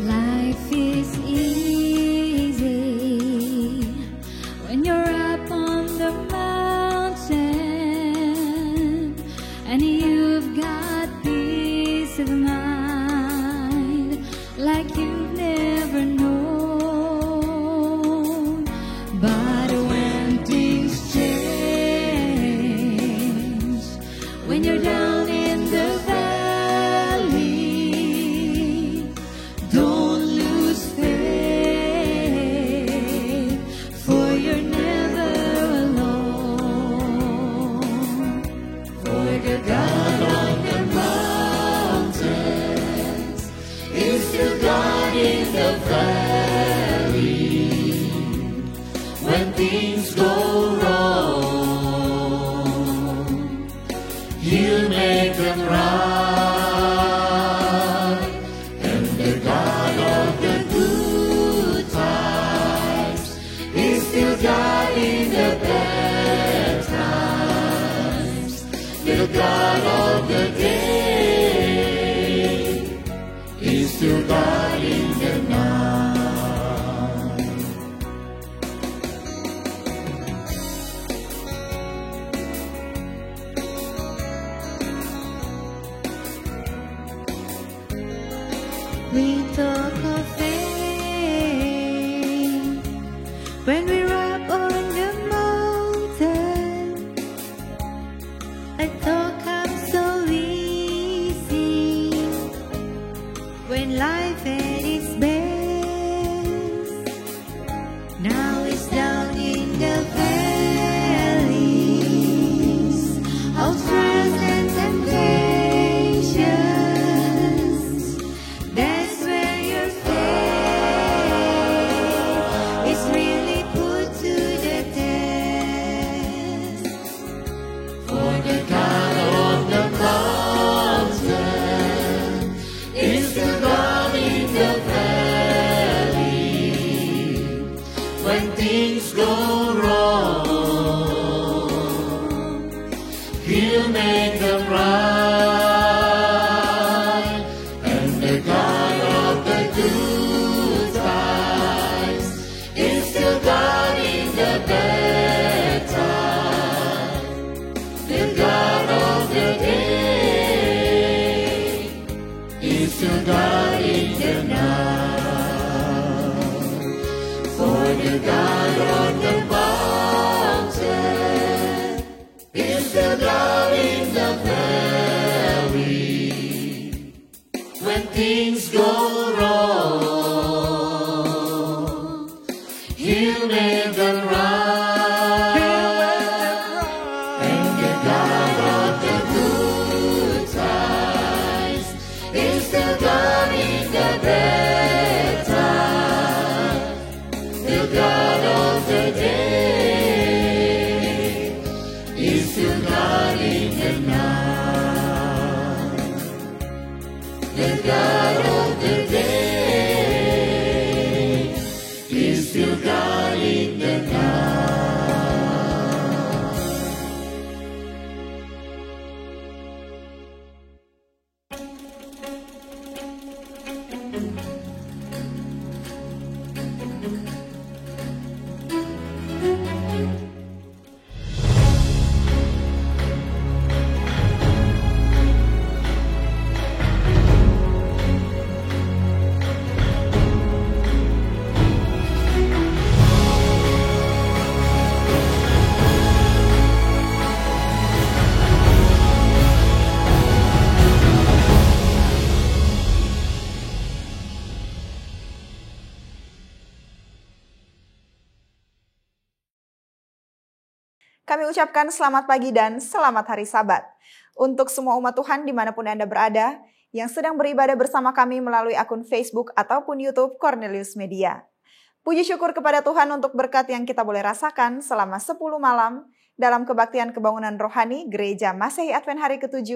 Life is easy when you're up on the mountain and you've got peace of mind like you've never known. But when things change, when you're down in the valley, don't lose faith, for you're never alone. For the God of the mountains is still God in the valley. When things go wrong, He'll make them right. And the God of the good times is still God in the bad times. The God of the day is still God in the night. We talk of faith when we're up on the mountain. I talk comes so easy when life at its best. Now it's down in the valleys of trials and temptations. That's where your faith is really put to the test. For the God of the mountain is still God in the valley. When things go wrong, He'll make them right. And the God of the good times is still God in the bad times. The God of the day is still God in the night. For the God of the mountain is still God in the valley. When things go wrong, He'll make them right. And the God of the good times is still God in the bad times. The God of the day is still God in the night. The God of the day is still God in the night. Kami ucapkan selamat pagi dan selamat hari Sabat. Untuk semua umat Tuhan dimanapun Anda berada, yang sedang beribadah bersama kami melalui akun Facebook ataupun YouTube Cornelius Media. Puji syukur kepada Tuhan untuk berkat yang kita boleh rasakan selama 10 malam dalam kebaktian kebangunan rohani Gereja Masehi Advent Hari ke-7,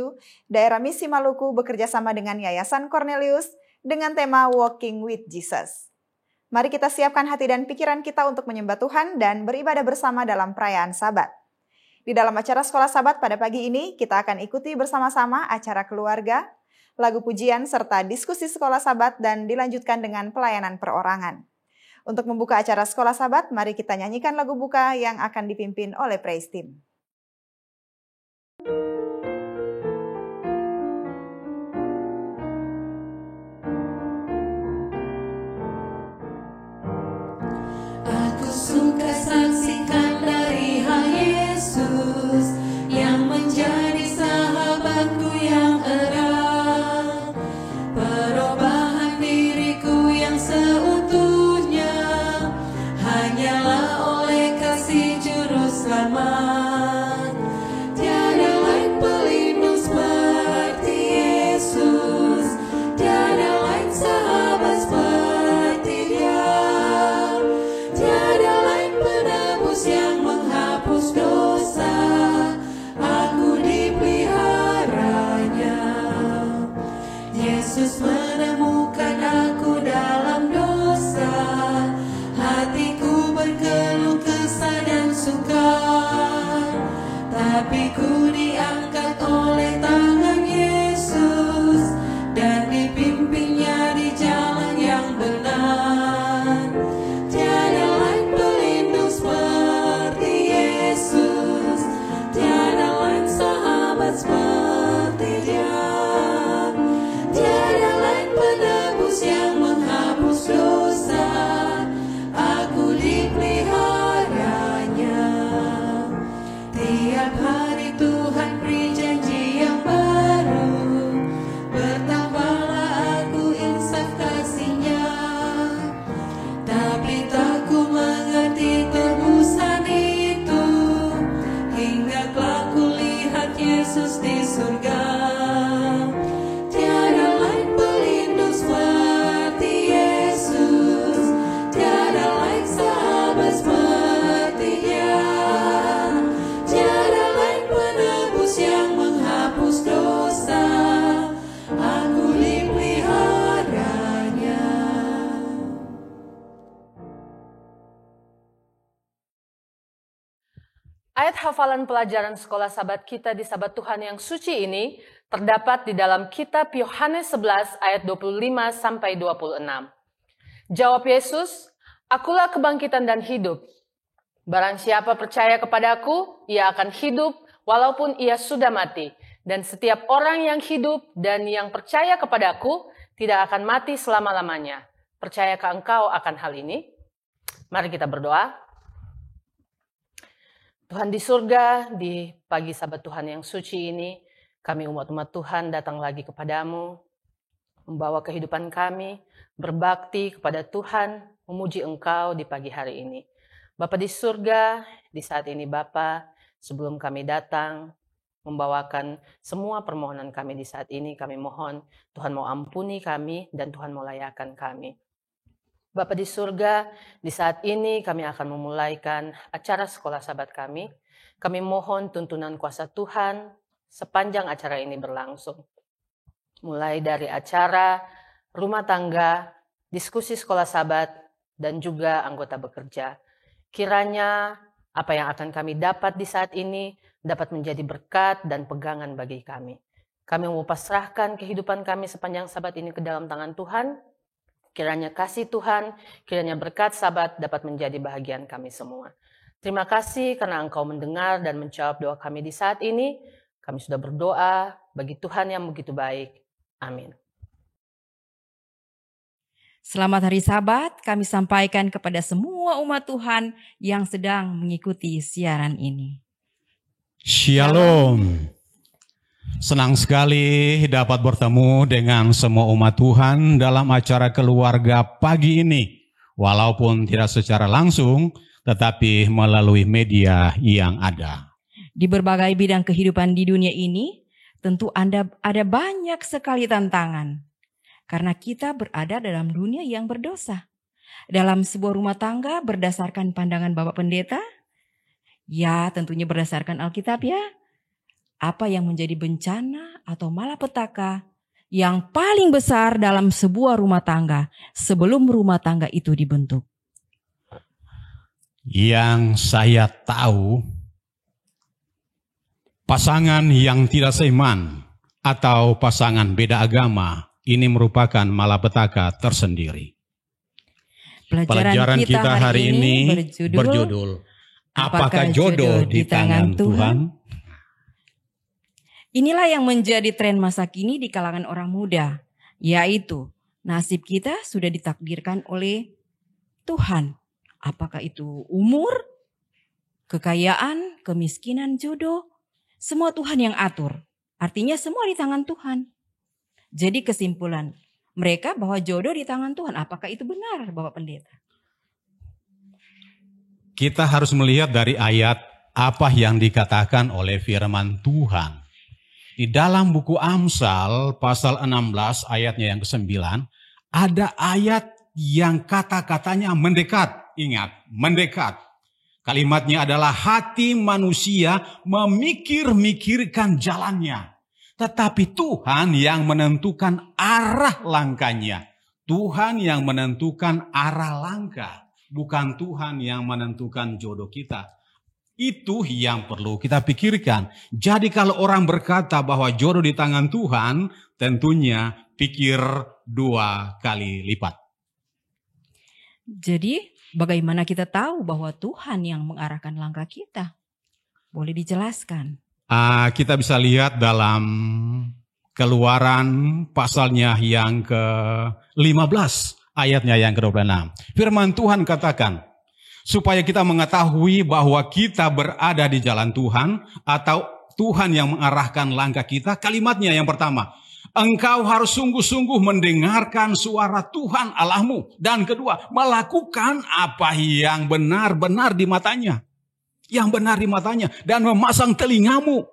Daerah Misi Maluku bekerja sama dengan Yayasan Cornelius dengan tema Walking with Jesus. Mari kita siapkan hati dan pikiran kita untuk menyembah Tuhan dan beribadah bersama dalam perayaan Sabat. Di dalam acara Sekolah Sabat pada pagi ini, kita akan ikuti bersama-sama acara keluarga, lagu pujian, serta diskusi Sekolah Sabat dan dilanjutkan dengan pelayanan perorangan. Untuk membuka acara Sekolah Sabat, mari kita nyanyikan lagu buka yang akan dipimpin oleh Praise Team. Aku suka saksikan dari Yesus yang menjadi sahabatku yang erat, perubahan diriku yang seutuhnya hanyalah oleh kasih juru selamat. Tiada lain pelindung seperti Yesus, tiada lain sahabat seperti Dia, tiada lain penebus yang menghapus dosa. Aku dipeliharanya. Yesus menemukan aku dalam dosa, hatiku berkeluh kesah dan sukar, tapi ku diangkat oleh tangan Yesus dan dipimpinnya di jalan yang benar. Tiada lain pelindung seperti Yesus, tiada lain sahabat seperti Dia, tiada lain penebus yang menghapus dosa. Aku dipeliharanya. Tiap hari Tuhan beri janji yang baru, bertambahlah aku insaf kasih-Nya. Tapi tak ku mengerti tebusan itu, hingga kelak ku lihat Yesus di surga. Tiada lain pelindung seperti Yesus, tiada lain sahabat seperti Dia, tiada lain penebus yang menghapus dosa. Aku dipeliharanya. Ayat hafalan pelajaran Sekolah Sabat kita di Sabat Tuhan yang suci ini terdapat di dalam kitab Yohanes 11 ayat 25-26. Jawab Yesus, "Akulah kebangkitan dan hidup. Barang siapa percaya kepadaku, ia akan hidup walaupun ia sudah mati. Dan setiap orang yang hidup dan yang percaya kepadaku tidak akan mati selama-lamanya. Percayakah engkau akan hal ini?" Mari kita berdoa. Tuhan di surga, di pagi Sabat Tuhan yang suci ini, kami umat-umat Tuhan datang lagi kepadamu, membawa kehidupan kami, berbakti kepada Tuhan, memuji Engkau di pagi hari ini. Bapa di surga, di saat ini Bapa, sebelum kami datang, membawakan semua permohonan kami di saat ini, kami mohon Tuhan mau ampuni kami dan Tuhan mau layakan kami. Bapa di surga, di saat ini kami akan memulaikan acara Sekolah Sabat kami. Kami mohon tuntunan kuasa Tuhan sepanjang acara ini berlangsung. Mulai dari acara rumah tangga, diskusi Sekolah Sabat, dan juga anggota bekerja. Kiranya apa yang akan kami dapat di saat ini dapat menjadi berkat dan pegangan bagi kami. Kami mau pasrahkan kehidupan kami sepanjang Sabat ini ke dalam tangan Tuhan. Kiranya kasih Tuhan, kiranya berkat Sabat dapat menjadi bahagian kami semua. Terima kasih karena Engkau mendengar dan menjawab doa kami di saat ini. Kami sudah berdoa bagi Tuhan yang begitu baik. Amin. Selamat Hari Sabat kami sampaikan kepada semua umat Tuhan yang sedang mengikuti siaran ini. Shalom. Senang sekali dapat bertemu dengan semua umat Tuhan dalam acara keluarga pagi ini. Walaupun tidak secara langsung, tetapi melalui media yang ada. Di berbagai bidang kehidupan di dunia ini, tentu ada banyak sekali tantangan. Karena kita berada dalam dunia yang berdosa. Dalam sebuah rumah tangga berdasarkan pandangan Bapak Pendeta, Ya, tentunya berdasarkan Alkitab ya. Apa yang menjadi bencana atau malapetaka yang paling besar dalam sebuah rumah tangga sebelum rumah tangga itu dibentuk? Yang saya tahu, pasangan yang tidak seiman atau pasangan beda agama ini merupakan malapetaka tersendiri. Pelajaran kita hari ini berjudul Apakah jodoh di tangan Tuhan? Inilah yang menjadi tren masa kini di kalangan orang muda, yaitu nasib kita sudah ditakdirkan oleh Tuhan. Apakah itu umur, kekayaan, kemiskinan, jodoh, semua Tuhan yang atur. Artinya semua di tangan Tuhan. Jadi kesimpulan mereka bahwa jodoh di tangan Tuhan. Apakah itu benar, Bapak Pendeta? Kita harus melihat dari ayat apa yang dikatakan oleh firman Tuhan. Di dalam buku Amsal pasal 16 ayatnya yang ke-9, ada ayat yang kata-katanya mendekat. Ingat, mendekat. Kalimatnya adalah hati manusia memikir-mikirkan jalannya. Tetapi Tuhan yang menentukan arah langkahnya. Tuhan yang menentukan arah langkah. Bukan Tuhan yang menentukan jodoh kita. Itu yang perlu kita pikirkan. Jadi kalau orang berkata bahwa jodoh di tangan Tuhan, tentunya pikir 2 kali lipat. Jadi bagaimana kita tahu bahwa Tuhan yang mengarahkan langkah kita? Boleh dijelaskan? Kita bisa lihat dalam Keluaran pasalnya yang ke-15. Ayatnya yang ke-26. Firman Tuhan katakan, supaya kita mengetahui bahwa kita berada di jalan Tuhan atau Tuhan yang mengarahkan langkah kita. Kalimatnya yang pertama, engkau harus sungguh-sungguh mendengarkan suara Tuhan Allahmu. Dan kedua, melakukan apa yang benar-benar di matanya. Yang benar di matanya. Dan memasang telingamu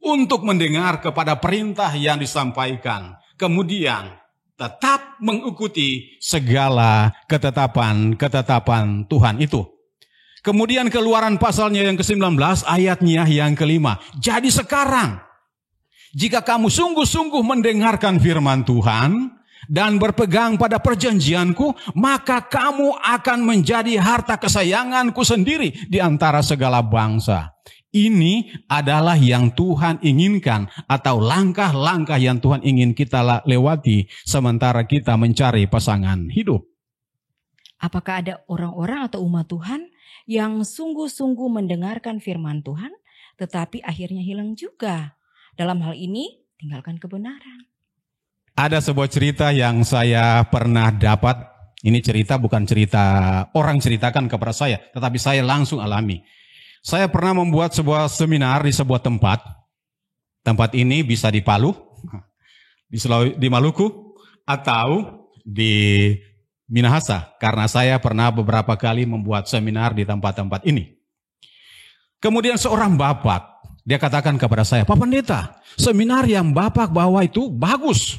untuk mendengar kepada perintah yang disampaikan. Kemudian, tetap mengikuti segala ketetapan Tuhan itu. Kemudian Keluaran pasalnya yang ke-19 ayatnya yang ke-5. Jadi sekarang jika kamu sungguh-sungguh mendengarkan firman Tuhan dan berpegang pada perjanjianku, maka kamu akan menjadi harta kesayanganku sendiri di antara segala bangsa. Ini adalah yang Tuhan inginkan atau langkah-langkah yang Tuhan ingin kita lewati sementara kita mencari pasangan hidup. Apakah ada orang-orang atau umat Tuhan yang sungguh-sungguh mendengarkan firman Tuhan tetapi akhirnya hilang juga? Dalam hal ini tinggalkan kebenaran. Ada sebuah cerita yang saya pernah dapat. Ini cerita bukan cerita orang ceritakan kepada saya, tetapi saya langsung alami. Saya pernah membuat sebuah seminar di sebuah tempat. Tempat ini bisa di Palu, di Maluku, atau di Minahasa. Karena saya pernah beberapa kali membuat seminar di tempat-tempat ini. Kemudian seorang bapak, dia katakan kepada saya, Pak Pendeta, seminar yang bapak bawa itu bagus.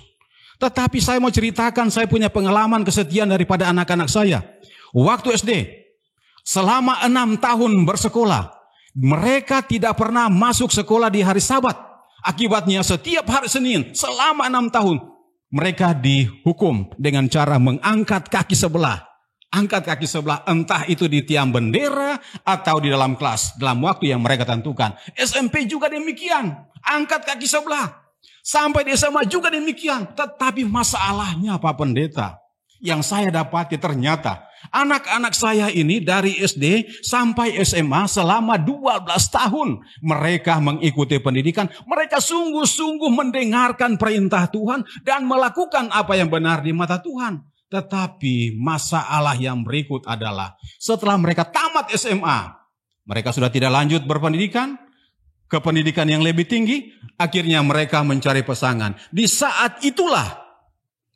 Tetapi saya mau ceritakan saya punya pengalaman kesetiaan daripada anak-anak saya. Waktu SD, selama 6 tahun bersekolah, mereka tidak pernah masuk sekolah di hari Sabat. Akibatnya setiap hari Senin selama 6 tahun, mereka dihukum dengan cara mengangkat kaki sebelah. Angkat kaki sebelah, entah itu di tiang bendera atau di dalam kelas, dalam waktu yang mereka tentukan. SMP juga demikian, angkat kaki sebelah. Sampai di SMA juga demikian. Tetapi masalahnya Pak Pendeta, yang saya dapati ternyata anak-anak saya ini dari SD sampai SMA selama 12 tahun mereka mengikuti pendidikan. Mereka sungguh-sungguh mendengarkan perintah Tuhan dan melakukan apa yang benar di mata Tuhan. Tetapi masalah yang berikut adalah setelah mereka tamat SMA, mereka sudah tidak lanjut berpendidikan ke pendidikan yang lebih tinggi. Akhirnya mereka mencari pasangan. Di saat itulah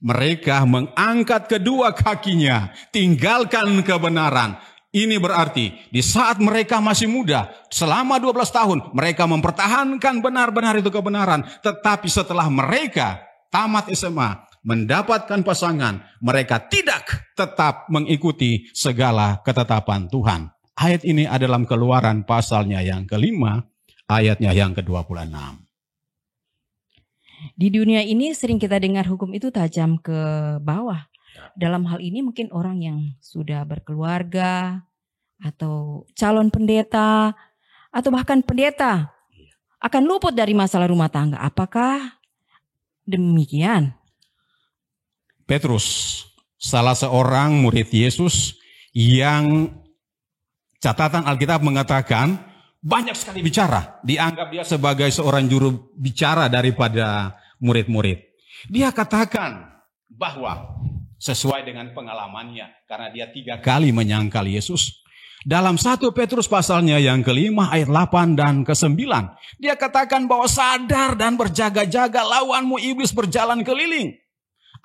mereka mengangkat kedua kakinya, tinggalkan kebenaran. Ini berarti di saat mereka masih muda, selama 12 tahun, mereka mempertahankan benar-benar itu kebenaran. Tetapi setelah mereka tamat SMA, mendapatkan pasangan, mereka tidak tetap mengikuti segala ketetapan Tuhan. Ayat ini ada dalam Keluaran pasalnya yang ke-5, ayatnya yang ke-26. Di dunia ini sering kita dengar hukum itu tajam ke bawah. Dalam hal ini mungkin orang yang sudah berkeluarga atau calon pendeta atau bahkan pendeta akan luput dari masalah rumah tangga. Apakah demikian? Petrus, salah seorang murid Yesus yang catatan Alkitab mengatakan banyak sekali bicara. Dianggap dia sebagai seorang juru bicara daripada murid-murid. Dia katakan bahwa sesuai dengan pengalamannya, karena dia 3 kali menyangkal Yesus. Dalam 1 Petrus pasalnya yang ke-5 ayat 8 dan ke-9. Dia katakan bahwa sadar dan berjaga-jaga, lawanmu iblis berjalan keliling.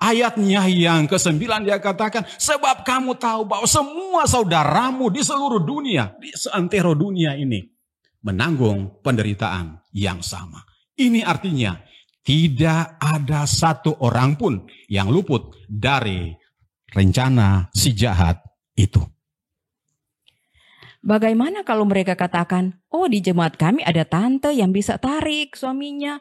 Ayatnya yang ke-9 dia katakan, sebab kamu tahu bahwa semua saudaramu di seluruh dunia, di seantero dunia ini, menanggung penderitaan yang sama. Ini artinya, tidak ada satu orang pun yang luput dari rencana si jahat itu. Bagaimana kalau mereka katakan, oh di jemaat kami ada tante yang bisa tarik suaminya.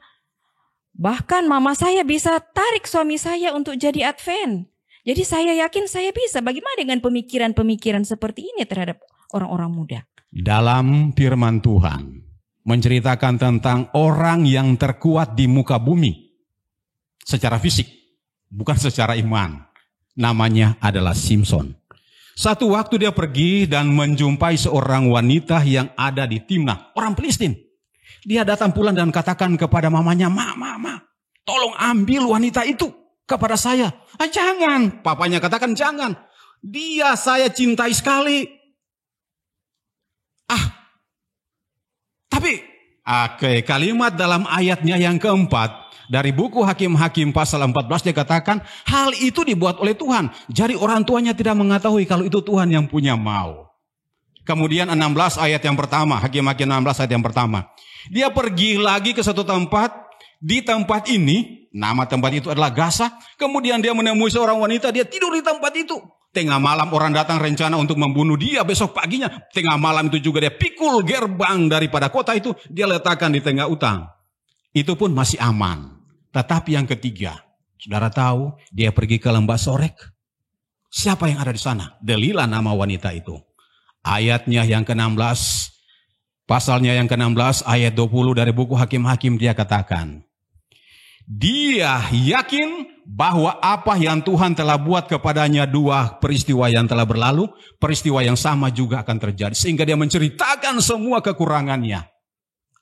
Bahkan mama saya bisa tarik suami saya untuk jadi Advent. Jadi saya yakin saya bisa. Bagaimana dengan pemikiran-pemikiran seperti ini terhadap orang-orang muda? Dalam firman Tuhan menceritakan tentang orang yang terkuat di muka bumi secara fisik, bukan secara iman. Namanya adalah Simson. Satu waktu dia pergi dan menjumpai seorang wanita yang ada di Timnah, orang Filistin. Dia datang pulang dan katakan kepada mamanya, Ma, tolong ambil wanita itu kepada saya. Jangan, papanya katakan jangan. Dia saya cintai sekali. Tapi kalimat dalam ayatnya yang keempat dari buku Hakim-Hakim pasal 14 dia katakan hal itu dibuat oleh Tuhan. Jadi orang tuanya tidak mengetahui kalau itu Tuhan yang punya mau. Kemudian 16 ayat yang pertama, Hakim-Hakim 16 ayat yang pertama. Dia pergi lagi ke satu tempat, di tempat ini, nama tempat itu adalah Gaza. Kemudian dia menemui seorang wanita, dia tidur di tempat itu. Tengah malam orang datang rencana untuk membunuh dia, besok paginya. Tengah malam itu juga dia pikul gerbang daripada kota itu, dia letakkan di tengah utang. Itu pun masih aman. Tetapi yang ketiga, saudara tahu, dia pergi ke lembah Sorek. Siapa yang ada di sana? Delila nama wanita itu. Ayatnya yang ke-16, pasalnya yang ke-16 ayat 20 dari buku Hakim-Hakim dia katakan, dia yakin bahwa apa yang Tuhan telah buat kepadanya 2 peristiwa yang telah berlalu, peristiwa yang sama juga akan terjadi. Sehingga dia menceritakan semua kekurangannya.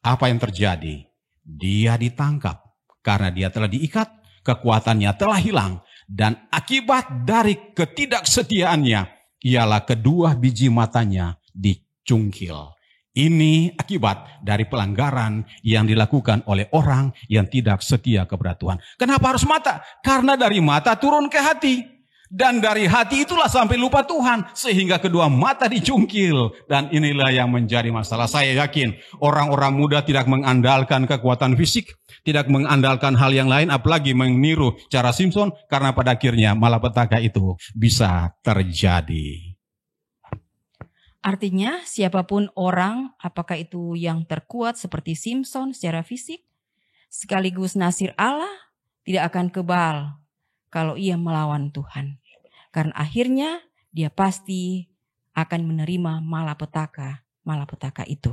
Apa yang terjadi? Dia ditangkap karena dia telah diikat, kekuatannya telah hilang. Dan akibat dari ketidaksetiaannya ialah kedua biji matanya dicungkil. Ini akibat dari pelanggaran yang dilakukan oleh orang yang tidak setia kepada Tuhan. Kenapa harus mata? Karena dari mata turun ke hati. Dan dari hati itulah sampai lupa Tuhan. Sehingga kedua mata dicungkil. Dan inilah yang menjadi masalah. Saya yakin orang-orang muda tidak mengandalkan kekuatan fisik. Tidak mengandalkan hal yang lain. Apalagi meniru cara Simson. Karena pada akhirnya malapetaka itu bisa terjadi. Artinya siapapun orang, apakah itu yang terkuat seperti Simson secara fisik, sekaligus nasir Allah, tidak akan kebal kalau ia melawan Tuhan. Karena akhirnya dia pasti akan menerima malapetaka itu.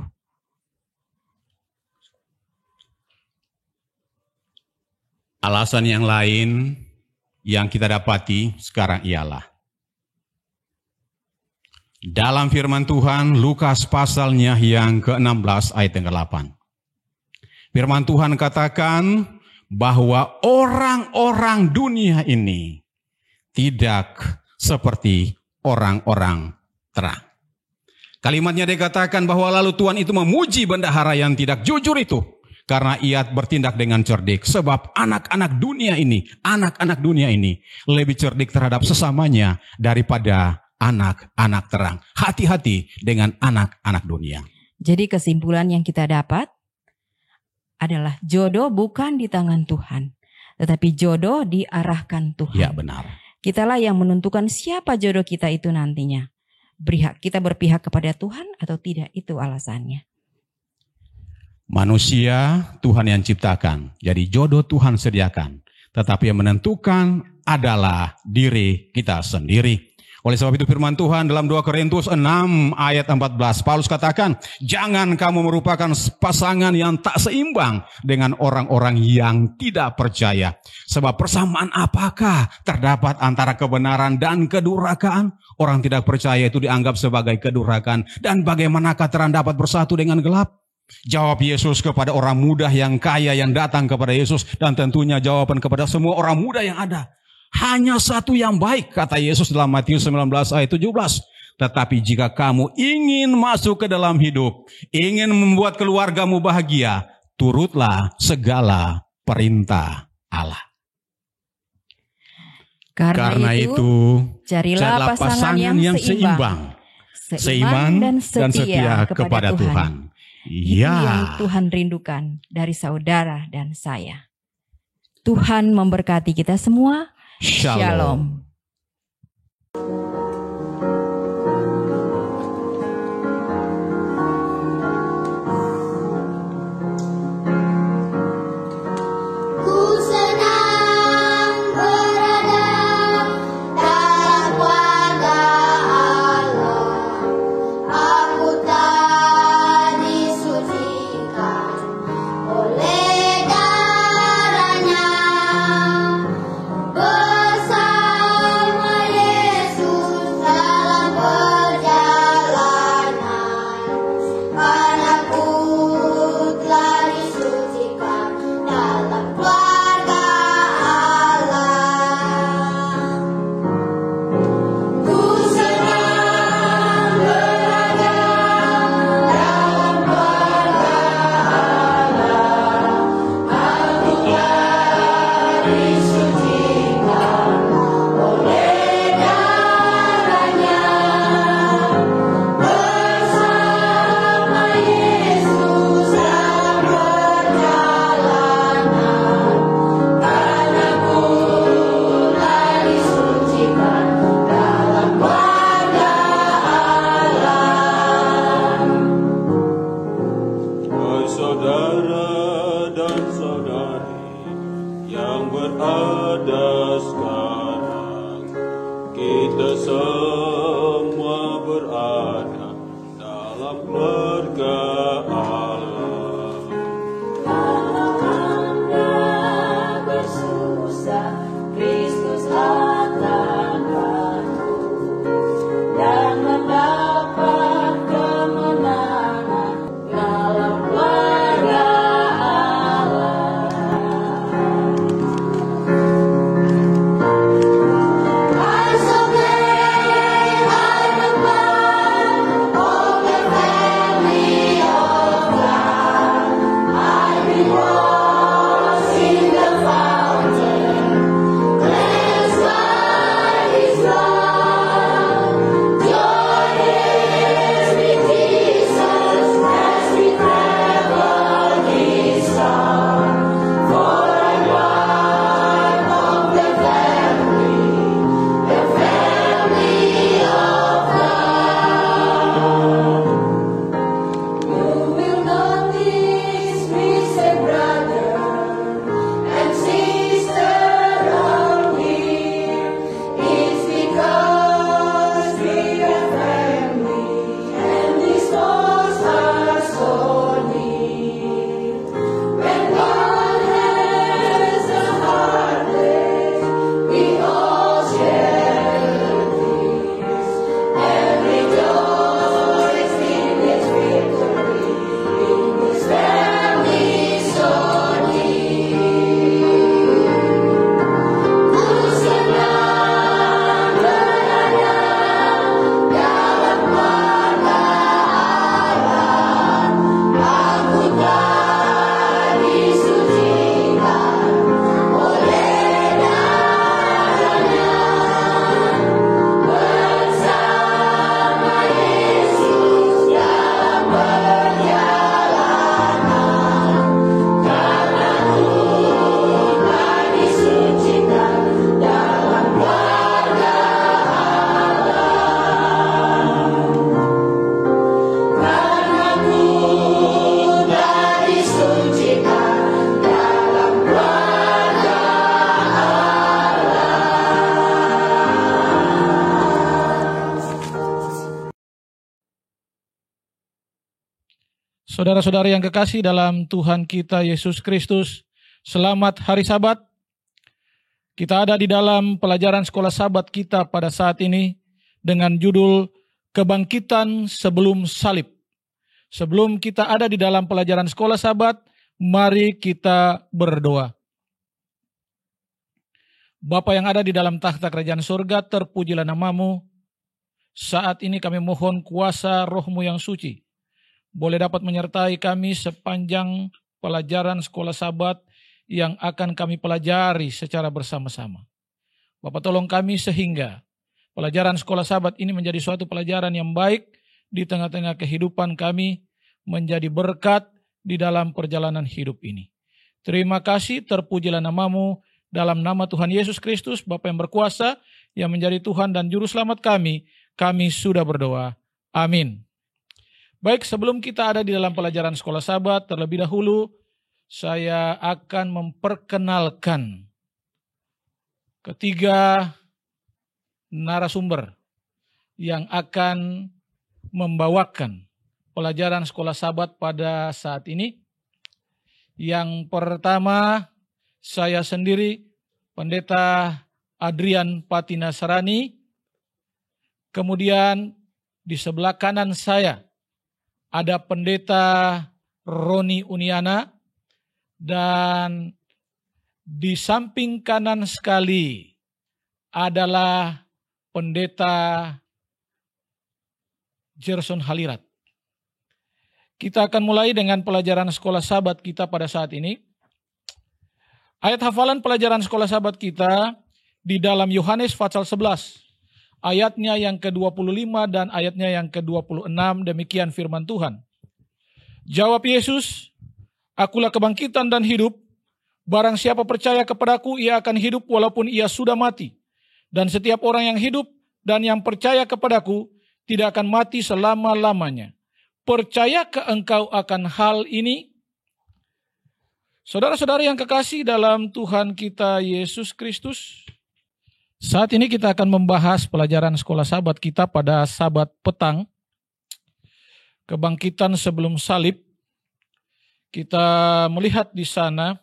Alasan yang lain yang kita dapati sekarang ialah dalam firman Tuhan, Lukas pasalnya yang ke-16 ayat yang ke-8. Firman Tuhan katakan bahwa orang-orang dunia ini tidak seperti orang-orang terang. Kalimatnya dikatakan bahwa lalu Tuhan itu memuji bendahara yang tidak jujur itu. Karena ia bertindak dengan cerdik. Sebab anak-anak dunia ini lebih cerdik terhadap sesamanya daripada anak-anak terang. Hati-hati dengan anak-anak dunia. Jadi kesimpulan yang kita dapat adalah jodoh bukan di tangan Tuhan. Tetapi jodoh diarahkan Tuhan. Ya benar. Kitalah yang menentukan siapa jodoh kita itu nantinya. Kita berpihak kepada Tuhan atau tidak, itu alasannya. Manusia Tuhan yang ciptakan, jadi jodoh Tuhan sediakan. Tetapi yang menentukan adalah diri kita sendiri. Oleh sebab itu firman Tuhan dalam 2 Korintus 6 ayat 14, Paulus katakan, jangan kamu merupakan pasangan yang tak seimbang dengan orang-orang yang tidak percaya. Sebab persamaan apakah terdapat antara kebenaran dan kedurhakaan? Orang tidak percaya itu dianggap sebagai kedurhakaan. Dan bagaimanakah terang dapat bersatu dengan gelap? Jawab Yesus kepada orang muda yang kaya yang datang kepada Yesus. Dan tentunya jawaban kepada semua orang muda yang ada. Hanya satu yang baik, kata Yesus dalam Matius 19 ayat 17. Tetapi jika kamu ingin masuk ke dalam hidup, ingin membuat keluargamu bahagia, turutlah segala perintah Allah. Karena itu carilah pasangan yang seimbang, seiman dan setia kepada Tuhan. Itu yang Tuhan rindukan dari saudara dan saya. Tuhan memberkati kita semua. Shalom. Let Saudara-saudara yang kekasih dalam Tuhan kita Yesus Kristus, selamat hari Sabat. Kita ada di dalam pelajaran sekolah Sabat kita pada saat ini dengan judul Kebangkitan Sebelum Salib. Sebelum kita ada di dalam pelajaran sekolah Sabat, mari kita berdoa. Bapa yang ada di dalam takhta kerajaan surga, terpujilah nama-Mu. Saat ini kami mohon kuasa Roh-Mu yang suci boleh dapat menyertai kami sepanjang pelajaran sekolah Sabat yang akan kami pelajari secara bersama-sama. Bapa, tolong kami sehingga pelajaran sekolah Sabat ini menjadi suatu pelajaran yang baik di tengah-tengah kehidupan kami, menjadi berkat di dalam perjalanan hidup ini. Terima kasih, terpujilah nama-Mu, dalam nama Tuhan Yesus Kristus, Bapa yang berkuasa, yang menjadi Tuhan dan Juru Selamat kami sudah berdoa. Amin. Baik, sebelum kita ada di dalam pelajaran sekolah Sabat, terlebih dahulu saya akan memperkenalkan ketiga narasumber yang akan membawakan pelajaran sekolah Sabat pada saat ini. Yang pertama, saya sendiri, Pendeta Adrian Patina Sarani. Kemudian di sebelah kanan saya ada Pendeta Roni Uniana, dan di samping kanan sekali adalah Pendeta Gerson Halirat. Kita akan mulai dengan pelajaran sekolah Sabat kita pada saat ini. Ayat hafalan pelajaran sekolah Sabat kita di dalam Yohanes pasal 11. Ayatnya yang ke-25 dan ayatnya yang ke-26, demikian firman Tuhan. Jawab Yesus, "Akulah kebangkitan dan hidup. Barang siapa percaya kepadaku, ia akan hidup walaupun ia sudah mati. Dan setiap orang yang hidup dan yang percaya kepadaku tidak akan mati selama-lamanya. Percayakah engkau akan hal ini?" Saudara-saudara yang kekasih dalam Tuhan kita Yesus Kristus, saat ini kita akan membahas pelajaran sekolah Sabat kita pada Sabat petang, kebangkitan sebelum salib. Kita melihat di sana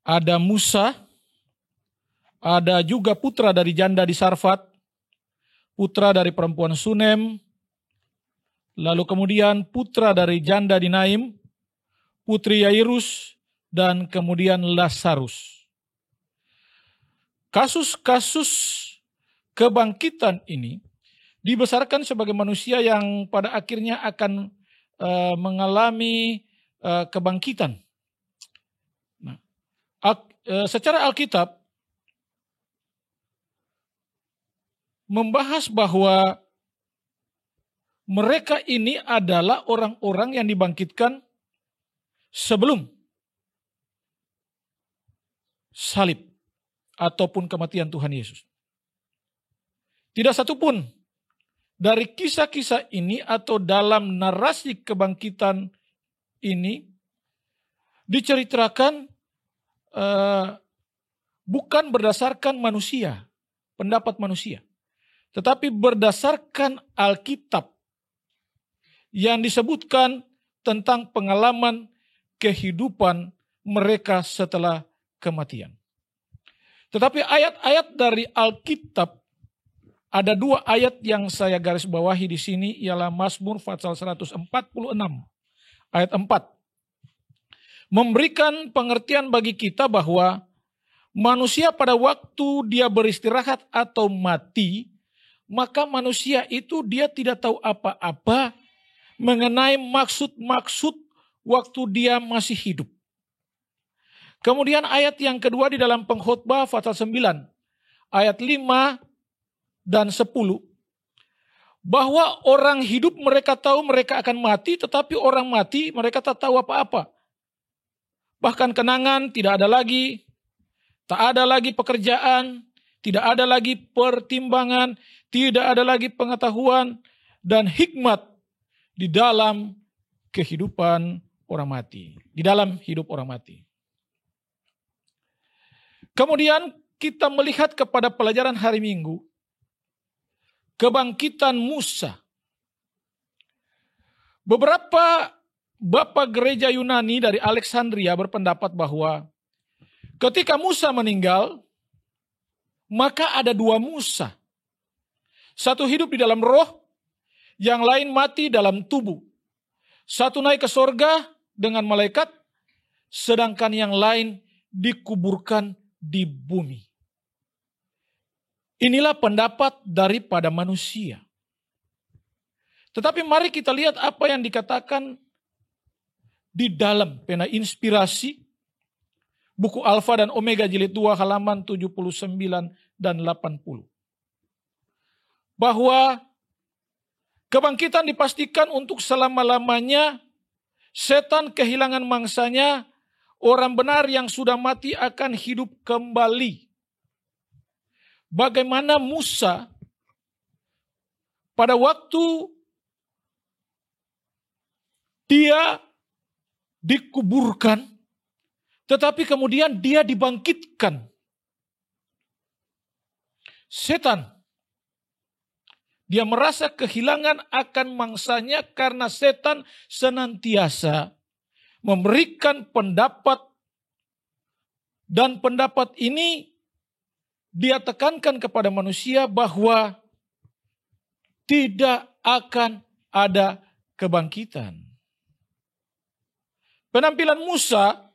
ada Musa, ada juga putra dari janda di Sarfat, putra dari perempuan Sunem, lalu kemudian putra dari janda di Naim, putri Yairus, dan kemudian Lazarus. Kasus-kasus kebangkitan ini dibesarkan sebagai manusia yang pada akhirnya akan mengalami kebangkitan. Nah, secara Alkitab membahas bahwa mereka ini adalah orang-orang yang dibangkitkan sebelum salib ataupun kematian Tuhan Yesus. Tidak satupun dari kisah-kisah ini atau dalam narasi kebangkitan ini diceritakan bukan berdasarkan manusia, pendapat manusia, tetapi berdasarkan Alkitab yang disebutkan tentang pengalaman kehidupan mereka setelah kematian. Tetapi ayat-ayat dari Alkitab, ada dua ayat yang saya garis bawahi di sini, ialah Mazmur pasal 146 ayat 4. Memberikan pengertian bagi kita bahwa manusia pada waktu dia beristirahat atau mati, maka manusia itu dia tidak tahu apa-apa mengenai maksud-maksud waktu dia masih hidup. Kemudian ayat yang kedua di dalam Pengkhotbah pasal 9 ayat 5 dan 10, bahwa orang hidup mereka tahu mereka akan mati, tetapi orang mati mereka tak tahu apa-apa. Bahkan kenangan tidak ada lagi, tak ada lagi pekerjaan, tidak ada lagi pertimbangan, tidak ada lagi pengetahuan dan hikmat di dalam kehidupan orang mati, di dalam hidup orang mati. Kemudian kita melihat kepada pelajaran hari Minggu, kebangkitan Musa. Beberapa Bapak Gereja Yunani dari Alexandria berpendapat bahwa ketika Musa meninggal, maka ada dua Musa. Satu hidup di dalam roh, yang lain mati dalam tubuh. Satu naik ke sorga dengan malaikat, sedangkan yang lain dikuburkan di bumi. Inilah pendapat daripada manusia. Tetapi mari kita lihat apa yang dikatakan di dalam pena inspirasi buku Alfa dan Omega jilid 2 halaman 79 dan 80. Bahwa kebangkitan dipastikan untuk selama-lamanya, setan kehilangan mangsanya, orang benar yang sudah mati akan hidup kembali. Bagaimana Musa pada waktu dia dikuburkan, tetapi kemudian dia dibangkitkan. Setan, dia merasa kehilangan akan mangsanya karena setan senantiasa memberikan pendapat, dan pendapat ini dia tekankan kepada manusia bahwa tidak akan ada kebangkitan. Penampilan Musa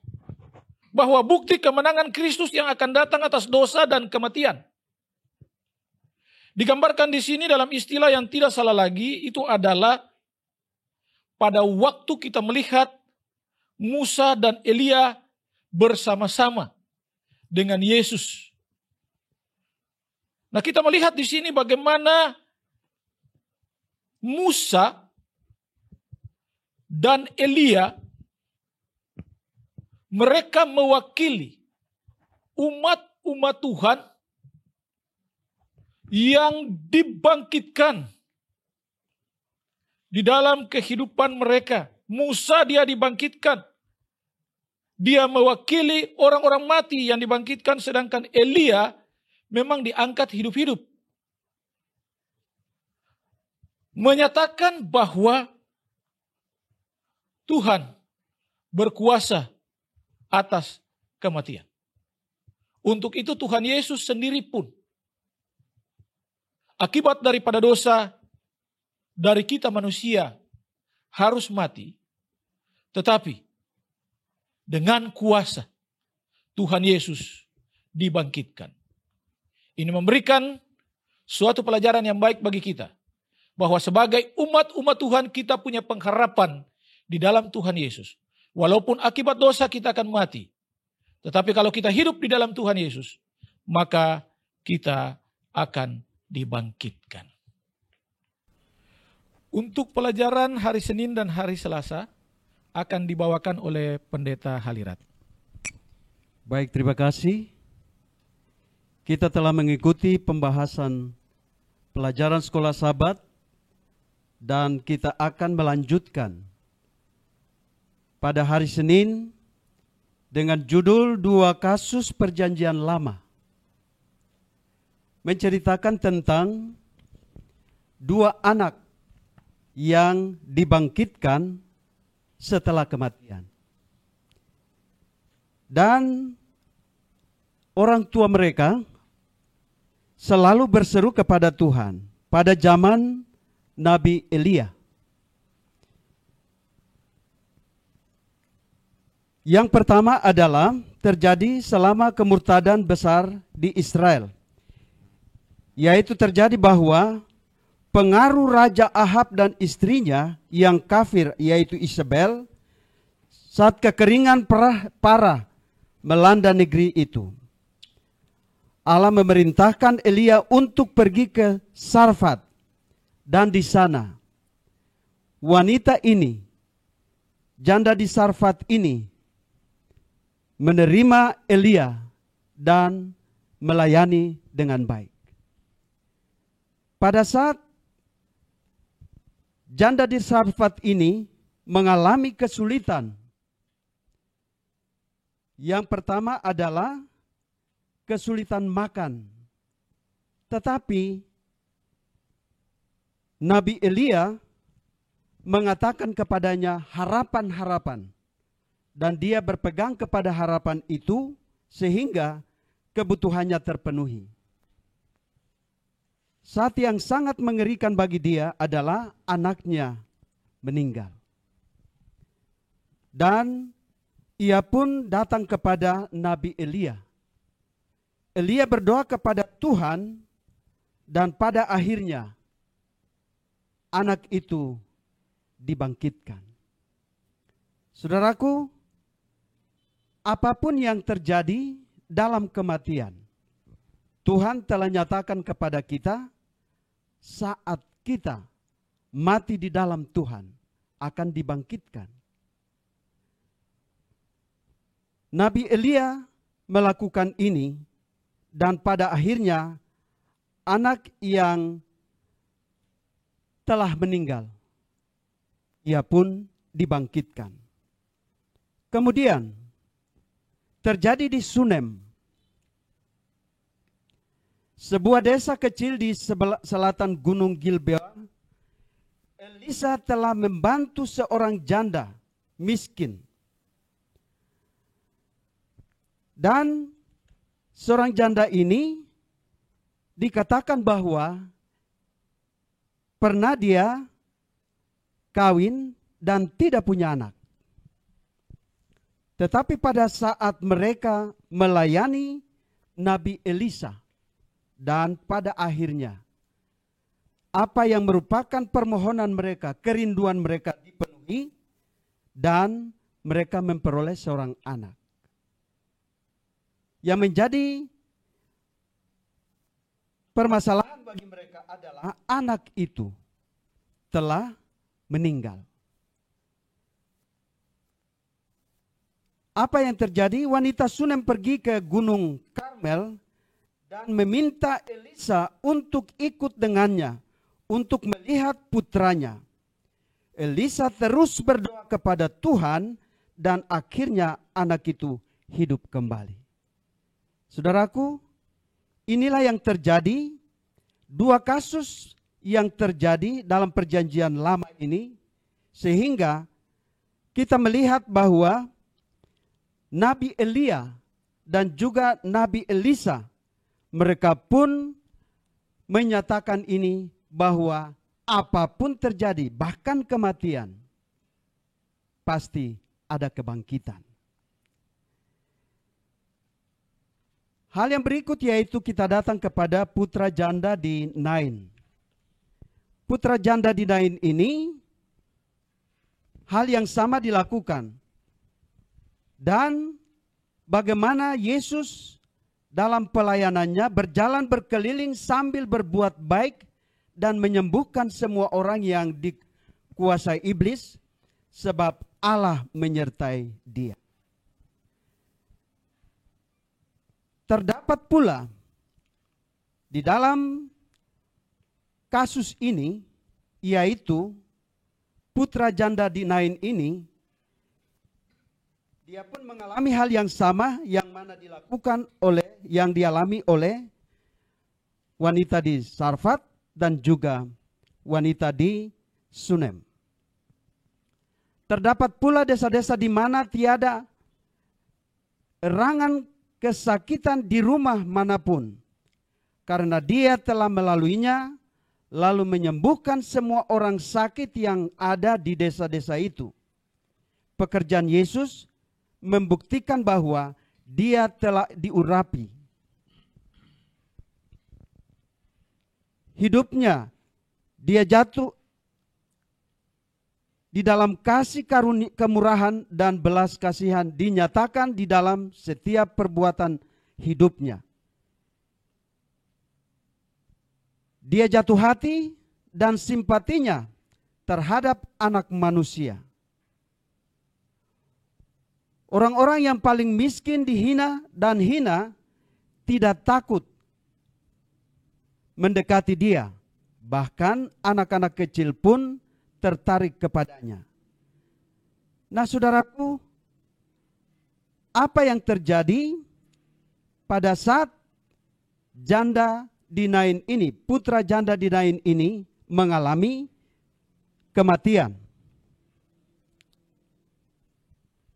bahwa bukti kemenangan Kristus yang akan datang atas dosa dan kematian. Digambarkan di sini dalam istilah yang tidak salah lagi, itu adalah pada waktu kita melihat Musa dan Elia bersama-sama dengan Yesus. Nah, kita melihat di sini bagaimana Musa dan Elia, mereka mewakili umat-umat Tuhan yang dibangkitkan di dalam kehidupan mereka. Musa dia dibangkitkan. Dia mewakili orang-orang mati yang dibangkitkan, sedangkan Elia memang diangkat hidup-hidup. Menyatakan bahwa Tuhan berkuasa atas kematian. Untuk itu Tuhan Yesus sendiri pun, akibat daripada dosa dari kita manusia, harus mati. Tetapi dengan kuasa Tuhan Yesus dibangkitkan. Ini memberikan suatu pelajaran yang baik bagi kita. Bahwa sebagai umat-umat Tuhan kita punya pengharapan di dalam Tuhan Yesus. Walaupun akibat dosa kita akan mati. Tetapi kalau kita hidup di dalam Tuhan Yesus, maka kita akan dibangkitkan. Untuk pelajaran hari Senin dan hari Selasa akan dibawakan oleh Pendeta Halirat. Baik, terima kasih. Kita telah mengikuti pembahasan pelajaran sekolah Sabat dan kita akan melanjutkan pada hari Senin dengan judul 2 kasus perjanjian lama. Menceritakan tentang 2 anak yang dibangkitkan setelah kematian. Dan orang tua mereka selalu berseru kepada Tuhan pada zaman Nabi Elia. Yang pertama adalah terjadi selama kemurtadan besar di Israel. Yaitu terjadi bahwa pengaruh Raja Ahab dan istrinya yang kafir yaitu Isabel saat kekeringan parah melanda negeri itu. Allah memerintahkan Elia untuk pergi ke Sarfat dan di sana wanita ini, janda di Sarfat ini menerima Elia dan melayani dengan baik. Pada saat janda di Sarfat ini mengalami kesulitan, yang pertama adalah kesulitan makan. Tetapi Nabi Elia mengatakan kepadanya harapan-harapan. Dan dia berpegang kepada harapan itu sehingga kebutuhannya terpenuhi. Saat yang sangat mengerikan bagi dia adalah anaknya meninggal. Dan ia pun datang kepada Nabi Elia. Elia berdoa kepada Tuhan dan pada akhirnya anak itu dibangkitkan. Saudaraku, apapun yang terjadi dalam kematian, Tuhan telah nyatakan kepada kita saat kita mati di dalam Tuhan akan dibangkitkan. Nabi Elia melakukan ini dan pada akhirnya anak yang telah meninggal, ia pun dibangkitkan. Kemudian terjadi di Sunem, sebuah desa kecil di selatan Gunung Gilboa. Elisa telah membantu seorang janda miskin. Dan seorang janda ini dikatakan bahwa pernah dia kawin dan tidak punya anak. Tetapi pada saat mereka melayani Nabi Elisa dan pada akhirnya apa yang merupakan permohonan mereka, kerinduan mereka dipenuhi dan mereka memperoleh seorang anak. Yang menjadi permasalahan bagi mereka adalah anak itu telah meninggal. Apa yang terjadi? Wanita Sunem pergi ke Gunung Karmel dan meminta Elisa untuk ikut dengannya, untuk melihat putranya. Elisa terus berdoa kepada Tuhan dan akhirnya anak itu hidup kembali. Saudaraku, inilah yang terjadi, dua kasus yang terjadi dalam perjanjian lama ini, sehingga kita melihat bahwa Nabi Elia dan juga Nabi Elisa, mereka pun menyatakan ini bahwa apapun terjadi, bahkan kematian, pasti ada kebangkitan. Hal yang berikut yaitu kita datang kepada putra janda di Nain. Putra janda di Nain ini, hal yang sama dilakukan. Dan bagaimana Yesus dalam pelayanannya berjalan berkeliling sambil berbuat baik dan menyembuhkan semua orang yang dikuasai iblis, sebab Allah menyertai dia. Terdapat pula di dalam kasus ini, yaitu putra janda di Nain ini, dia pun mengalami hal yang sama yang mana dialami oleh wanita di Sarfat dan juga wanita di Sunem. Terdapat pula desa-desa di mana tiada erangan kesakitan di rumah manapun, karena dia telah melaluinya, lalu menyembuhkan semua orang sakit yang ada di desa-desa itu. Pekerjaan Yesus membuktikan bahwa dia telah diurapi. Hidupnya, dia jatuh di dalam kasih karunia, kemurahan dan belas kasihan dinyatakan di dalam setiap perbuatan hidupnya. Dia jatuh hati dan simpatinya terhadap anak manusia. Orang-orang yang paling miskin dihina dan hina tidak takut mendekati dia. Bahkan anak-anak kecil pun tertarik kepadanya. Nah, saudaraku, apa yang terjadi pada saat janda di Nain ini, putra janda di Nain ini mengalami kematian?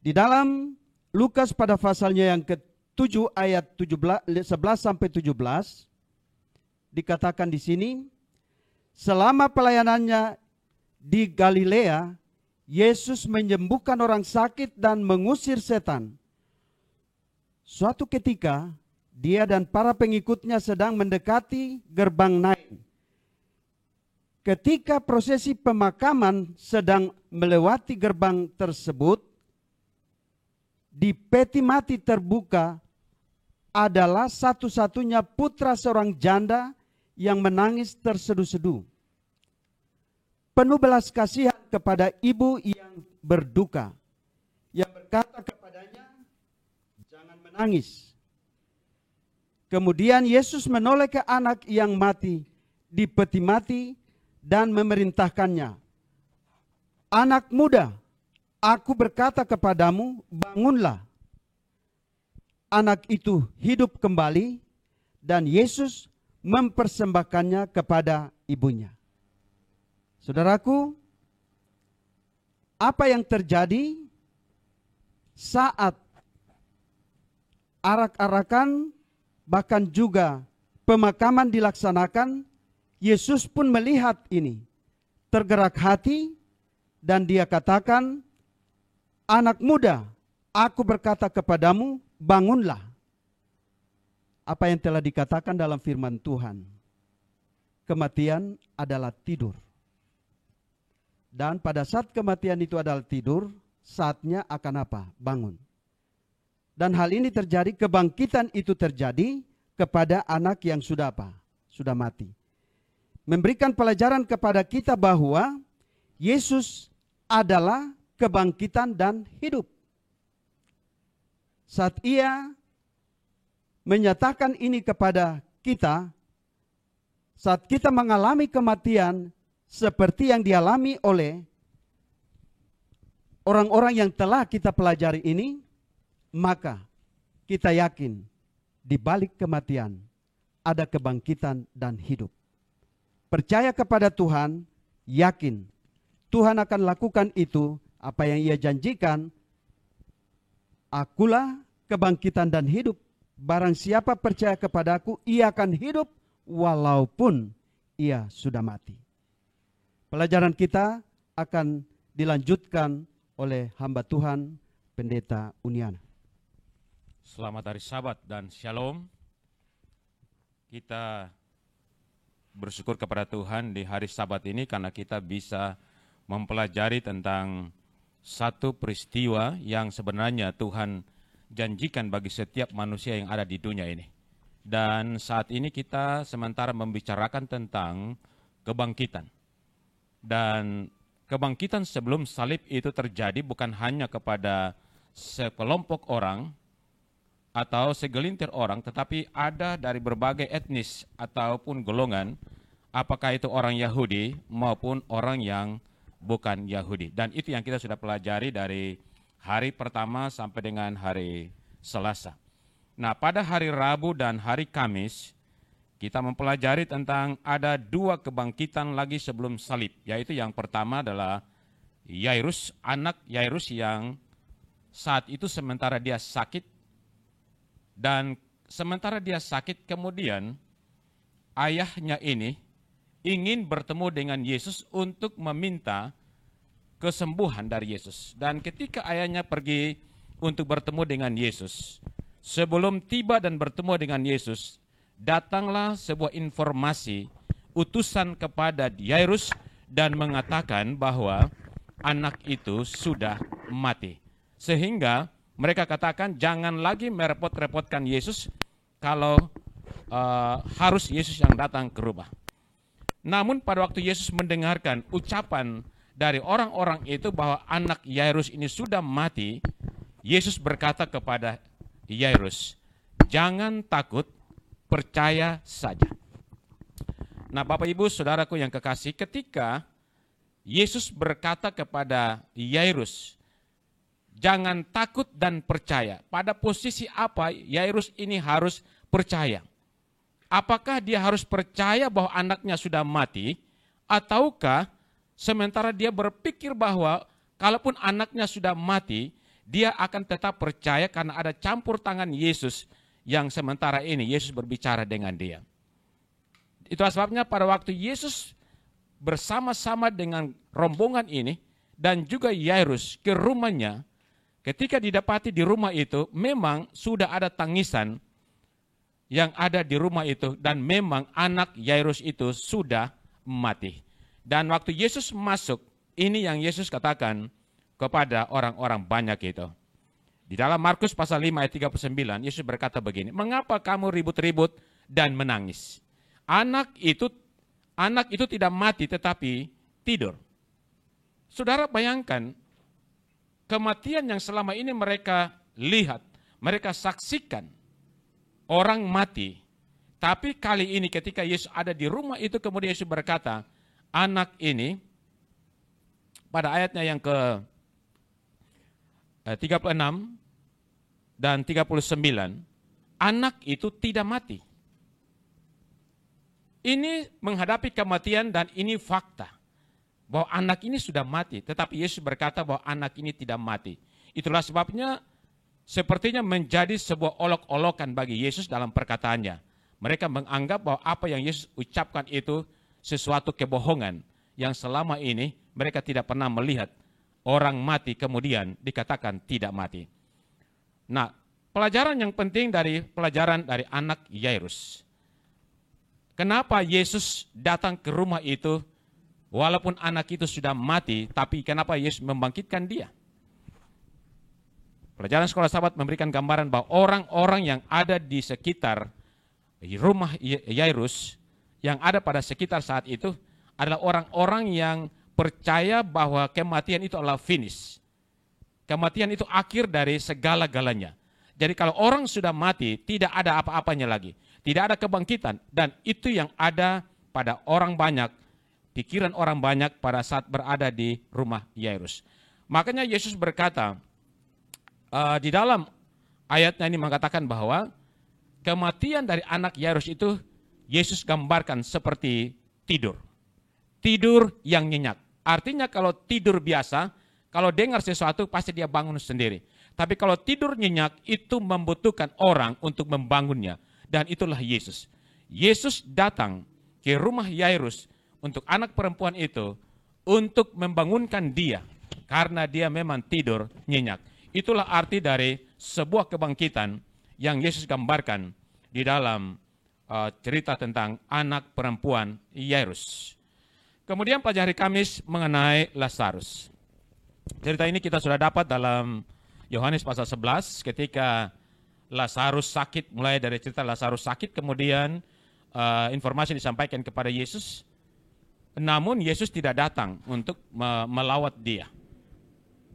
Di dalam Lukas pada pasalnya yang ke-7 ayat 11 sampai 17 dikatakan di sini, selama pelayanannya di Galilea, Yesus menyembuhkan orang sakit dan mengusir setan. Suatu ketika, dia dan para pengikutnya sedang mendekati gerbang Nain. Ketika prosesi pemakaman sedang melewati gerbang tersebut, di peti mati terbuka adalah satu-satunya putra seorang janda yang menangis terseduh-seduh. Penuh belas kasihan kepada ibu yang berduka, yang berkata kepadanya, "Jangan menangis." Kemudian Yesus menoleh ke anak yang mati di peti mati dan memerintahkannya, "Anak muda, aku berkata kepadamu, bangunlah." Anak itu hidup kembali dan Yesus mempersembahkannya kepada ibunya. Saudaraku, apa yang terjadi saat arak-arakan bahkan juga pemakaman dilaksanakan, Yesus pun melihat ini, tergerak hati, dan dia katakan, "Anak muda, aku berkata kepadamu, bangunlah." Apa yang telah dikatakan dalam firman Tuhan, kematian adalah tidur. Dan pada saat kematian itu adalah tidur, saatnya akan apa? Bangun. Dan hal ini terjadi, kebangkitan itu terjadi kepada anak yang sudah apa? Sudah mati. Memberikan pelajaran kepada kita bahwa Yesus adalah kebangkitan dan hidup. Saat ia menyatakan ini kepada kita, saat kita mengalami kematian seperti yang dialami oleh orang-orang yang telah kita pelajari ini, maka kita yakin di balik kematian ada kebangkitan dan hidup. Percaya kepada Tuhan, yakin Tuhan akan lakukan itu, apa yang ia janjikan. Akulah kebangkitan dan hidup. Barang siapa percaya kepadaku, ia akan hidup walaupun ia sudah mati. Pelajaran kita akan dilanjutkan oleh hamba Tuhan, Pendeta Uniana. Selamat hari Sabat dan Shalom. Kita bersyukur kepada Tuhan di hari Sabat ini karena kita bisa mempelajari tentang satu peristiwa yang sebenarnya Tuhan janjikan bagi setiap manusia yang ada di dunia ini. Dan saat ini kita sementara membicarakan tentang kebangkitan. Dan kebangkitan sebelum salib itu terjadi bukan hanya kepada sekelompok orang atau segelintir orang, tetapi ada dari berbagai etnis ataupun golongan, apakah itu orang Yahudi maupun orang yang bukan Yahudi. Dan itu yang kita sudah pelajari dari hari pertama sampai dengan hari Selasa. Nah, pada hari Rabu dan hari Kamis, kita mempelajari tentang ada dua kebangkitan lagi sebelum salib, yaitu yang pertama adalah Yairus, anak Yairus yang saat itu sementara dia sakit, dan sementara dia sakit kemudian ayahnya ini ingin bertemu dengan Yesus untuk meminta kesembuhan dari Yesus. Dan ketika ayahnya pergi untuk bertemu dengan Yesus, sebelum tiba dan bertemu dengan Yesus, datanglah sebuah informasi utusan kepada Yairus dan mengatakan bahwa anak itu sudah mati. Sehingga mereka katakan jangan lagi merepot-repotkan Yesus kalau harus Yesus yang datang ke rumah. Namun pada waktu Yesus mendengarkan ucapan dari orang-orang itu bahwa anak Yairus ini sudah mati, Yesus berkata kepada Yairus, "Jangan takut, percaya saja." Nah, Bapak Ibu Saudaraku yang kekasih, ketika Yesus berkata kepada Yairus, "Jangan takut dan percaya." Pada posisi apa Yairus ini harus percaya? Apakah dia harus percaya bahwa anaknya sudah mati, ataukah sementara dia berpikir bahwa kalaupun anaknya sudah mati, dia akan tetap percaya karena ada campur tangan Yesus yang sementara ini Yesus berbicara dengan dia. Itulah sebabnya pada waktu Yesus bersama-sama dengan rombongan ini dan juga Yairus ke rumahnya, ketika didapati di rumah itu memang sudah ada tangisan yang ada di rumah itu dan memang anak Yairus itu sudah mati. Dan waktu Yesus masuk, ini yang Yesus katakan kepada orang-orang banyak itu. Di dalam Markus pasal 5 ayat 39, Yesus berkata begini, "Mengapa kamu ribut-ribut dan menangis? Anak itu tidak mati tetapi tidur." Saudara bayangkan, kematian yang selama ini mereka lihat, mereka saksikan, orang mati. Tapi kali ini ketika Yesus ada di rumah itu, kemudian Yesus berkata, anak ini, pada ayatnya yang ke 36 dan 39, anak itu tidak mati. Ini menghadapi kematian dan ini fakta. Bahwa anak ini sudah mati, tetapi Yesus berkata bahwa anak ini tidak mati. Itulah sebabnya sepertinya menjadi sebuah olok-olokan bagi Yesus dalam perkataannya. Mereka menganggap bahwa apa yang Yesus ucapkan itu sesuatu kebohongan yang selama ini mereka tidak pernah melihat orang mati kemudian dikatakan tidak mati. Nah, pelajaran yang penting dari pelajaran dari anak Yairus. Kenapa Yesus datang ke rumah itu walaupun anak itu sudah mati, tapi kenapa Yesus membangkitkan dia? Pelajaran sekolah sahabat memberikan gambaran bahwa orang-orang yang ada di sekitar rumah Yairus, yang ada pada sekitar saat itu, adalah orang-orang yang percaya bahwa kematian itu adalah finish. Kematian itu akhir dari segala-galanya. Jadi kalau orang sudah mati, tidak ada apa-apanya lagi. Tidak ada kebangkitan. Dan itu yang ada pada orang banyak, pikiran orang banyak pada saat berada di rumah Yairus. Makanya Yesus berkata, di dalam ayatnya ini mengatakan bahwa kematian dari anak Yairus itu Yesus gambarkan seperti tidur. Tidur yang nyenyak. Artinya kalau tidur biasa, kalau dengar sesuatu pasti dia bangun sendiri. Tapi kalau tidur nyenyak itu membutuhkan orang untuk membangunnya. Dan itulah Yesus. Yesus datang ke rumah Yairus untuk anak perempuan itu untuk membangunkan dia. Karena dia memang tidur nyenyak. Itulah arti dari sebuah kebangkitan yang Yesus gambarkan di dalam cerita tentang anak perempuan Yairus. Kemudian pada hari Kamis mengenai Lazarus. Cerita ini kita sudah dapat dalam Yohanes pasal 11 ketika Lazarus sakit, mulai dari cerita Lazarus sakit, kemudian informasi disampaikan kepada Yesus. Namun Yesus tidak datang untuk melawat dia.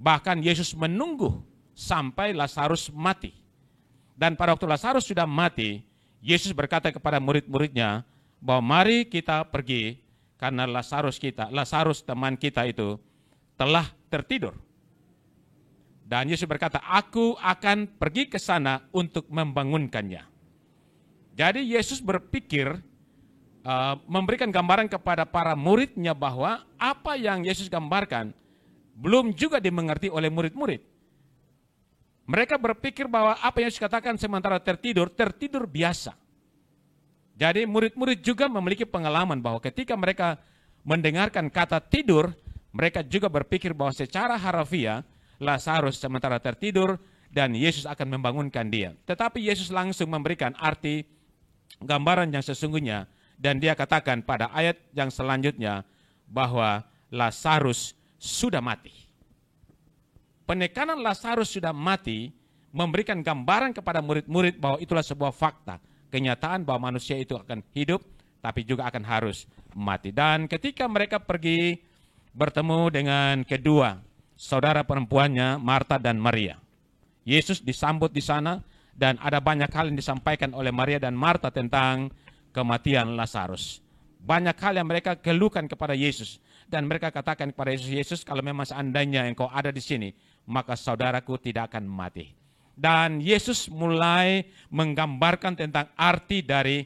Bahkan Yesus menunggu sampai Lazarus mati. Dan pada waktu Lazarus sudah mati, Yesus berkata kepada murid-muridnya bahwa mari kita pergi karena Lazarus teman kita itu telah tertidur. Dan Yesus berkata, aku akan pergi ke sana untuk membangunkannya. Jadi Yesus berpikir, memberikan gambaran kepada para muridnya bahwa apa yang Yesus gambarkan belum juga dimengerti oleh murid-murid. Mereka berpikir bahwa apa yang Yesus katakan sementara tertidur biasa. Jadi murid-murid juga memiliki pengalaman bahwa ketika mereka mendengarkan kata tidur, mereka juga berpikir bahwa secara harafiah Lazarus sementara tertidur dan Yesus akan membangunkan dia. Tetapi Yesus langsung memberikan arti gambaran yang sesungguhnya dan dia katakan pada ayat yang selanjutnya bahwa Lazarus sudah mati. Penekanan Lazarus sudah mati memberikan gambaran kepada murid-murid bahwa itulah sebuah fakta. Kenyataan bahwa manusia itu akan hidup, tapi juga akan harus mati. Dan ketika mereka pergi bertemu dengan kedua saudara perempuannya, Marta dan Maria. Yesus disambut di sana dan ada banyak hal yang disampaikan oleh Maria dan Marta tentang kematian Lazarus. Banyak hal yang mereka keluhkan kepada Yesus. Dan mereka katakan kepada Yesus, Yesus kalau memang seandainya engkau ada di sini, maka saudaraku tidak akan mati. Dan Yesus mulai menggambarkan tentang arti dari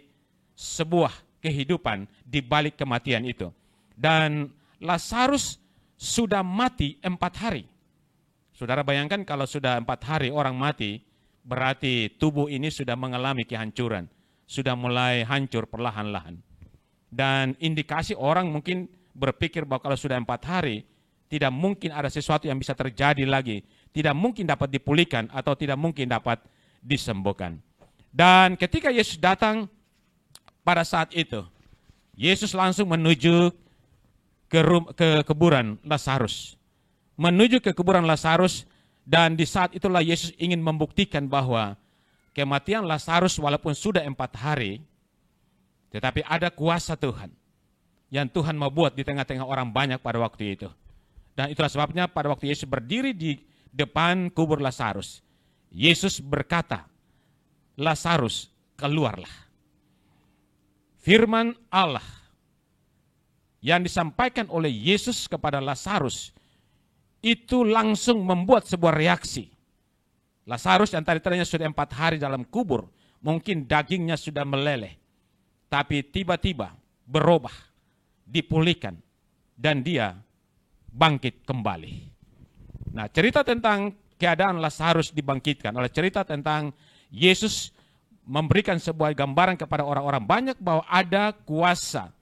sebuah kehidupan di balik kematian itu. Dan Lazarus sudah mati 4 hari. Saudara bayangkan kalau sudah 4 hari orang mati, berarti tubuh ini sudah mengalami kehancuran. Sudah mulai hancur perlahan-lahan. Dan indikasi orang mungkin berpikir bahwa kalau sudah 4 hari, tidak mungkin ada sesuatu yang bisa terjadi lagi. Tidak mungkin dapat dipulihkan atau tidak mungkin dapat disembuhkan. Dan ketika Yesus datang pada saat itu, Yesus langsung menuju ke kuburan Lazarus. Menuju ke kuburan Lazarus, dan di saat itulah Yesus ingin membuktikan bahwa kematian Lazarus walaupun sudah 4 hari, tetapi ada kuasa Tuhan yang Tuhan mau buat di tengah-tengah orang banyak pada waktu itu. Dan itulah sebabnya pada waktu Yesus berdiri di depan kubur Lazarus, Yesus berkata, Lazarus, keluarlah. Firman Allah yang disampaikan oleh Yesus kepada Lazarus itu langsung membuat sebuah reaksi. Lazarus yang tadinya sudah 4 hari dalam kubur, mungkin dagingnya sudah meleleh, tapi tiba-tiba berubah, dipulihkan, dan dia bangkit kembali. Nah, cerita tentang keadaan Lazarus dibangkitkan oleh cerita tentang Yesus memberikan sebuah gambaran kepada orang-orang banyak bahwa ada kuasa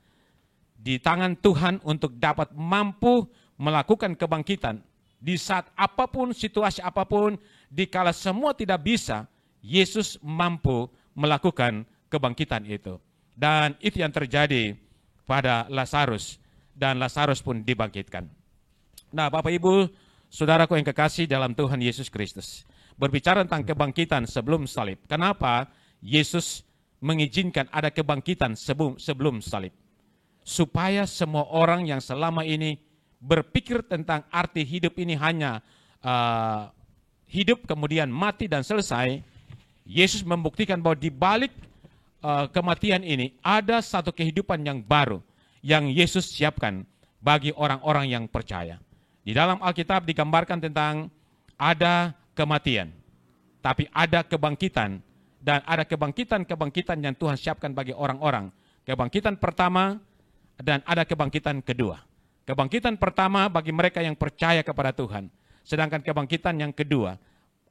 di tangan Tuhan untuk dapat mampu melakukan kebangkitan di saat apapun, situasi apapun, dikala semua tidak bisa, Yesus mampu melakukan kebangkitan itu. Dan itu yang terjadi pada Lazarus, dan Lazarus pun dibangkitkan. Nah, Bapak Ibu, saudaraku yang kekasih dalam Tuhan Yesus Kristus, berbicara tentang kebangkitan sebelum salib. Kenapa Yesus mengizinkan ada kebangkitan sebelum salib? Supaya semua orang yang selama ini berpikir tentang arti hidup ini hanya hidup kemudian mati dan selesai, Yesus membuktikan bahwa di balik kematian ini ada satu kehidupan yang baru yang Yesus siapkan bagi orang-orang yang percaya. Di dalam Alkitab digambarkan tentang ada kematian, tapi ada kebangkitan, dan ada kebangkitan yang Tuhan siapkan bagi orang-orang. Kebangkitan pertama dan ada kebangkitan kedua. Kebangkitan pertama bagi mereka yang percaya kepada Tuhan, sedangkan kebangkitan yang kedua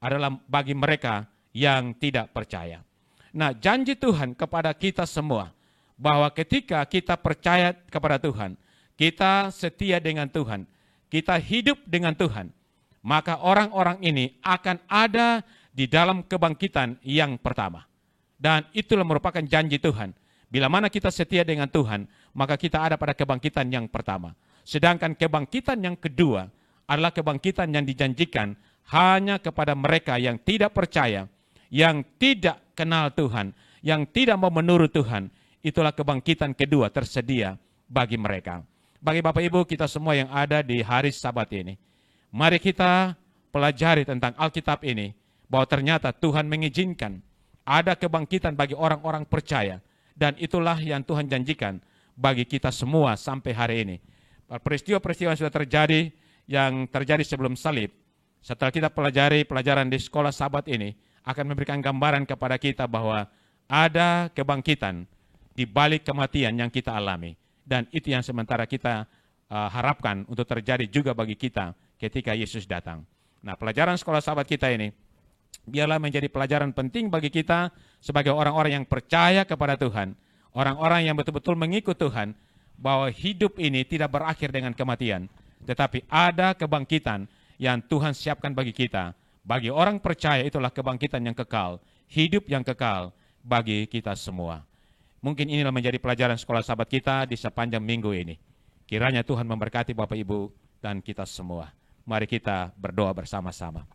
adalah bagi mereka yang tidak percaya. Nah, janji Tuhan kepada kita semua bahwa ketika kita percaya kepada Tuhan, kita setia dengan Tuhan, kita hidup dengan Tuhan, maka orang-orang ini akan ada di dalam kebangkitan yang pertama. Dan itulah merupakan janji Tuhan. Bila mana kita setia dengan Tuhan, maka kita ada pada kebangkitan yang pertama. Sedangkan kebangkitan yang kedua adalah kebangkitan yang dijanjikan hanya kepada mereka yang tidak percaya, yang tidak kenal Tuhan, yang tidak mau menurut Tuhan. Itulah kebangkitan kedua tersedia bagi mereka. Bagi Bapak Ibu kita semua yang ada di hari Sabat ini, mari kita pelajari tentang Alkitab ini, bahwa ternyata Tuhan mengizinkan ada kebangkitan bagi orang-orang percaya, dan itulah yang Tuhan janjikan bagi kita semua sampai hari ini. Peristiwa-peristiwa yang sudah terjadi, yang terjadi sebelum salib, setelah kita pelajari pelajaran di sekolah Sabat ini, akan memberikan gambaran kepada kita bahwa ada kebangkitan di balik kematian yang kita alami. Dan itu yang sementara kita harapkan untuk terjadi juga bagi kita ketika Yesus datang. Nah, pelajaran sekolah Sabat kita ini, biarlah menjadi pelajaran penting bagi kita sebagai orang-orang yang percaya kepada Tuhan, orang-orang yang betul-betul mengikut Tuhan, bahwa hidup ini tidak berakhir dengan kematian, tetapi ada kebangkitan yang Tuhan siapkan bagi kita. Bagi orang percaya itulah kebangkitan yang kekal, hidup yang kekal bagi kita semua. Mungkin inilah menjadi pelajaran sekolah Sabat kita di sepanjang minggu ini. Kiranya Tuhan memberkati Bapak Ibu dan kita semua. Mari kita berdoa bersama-sama.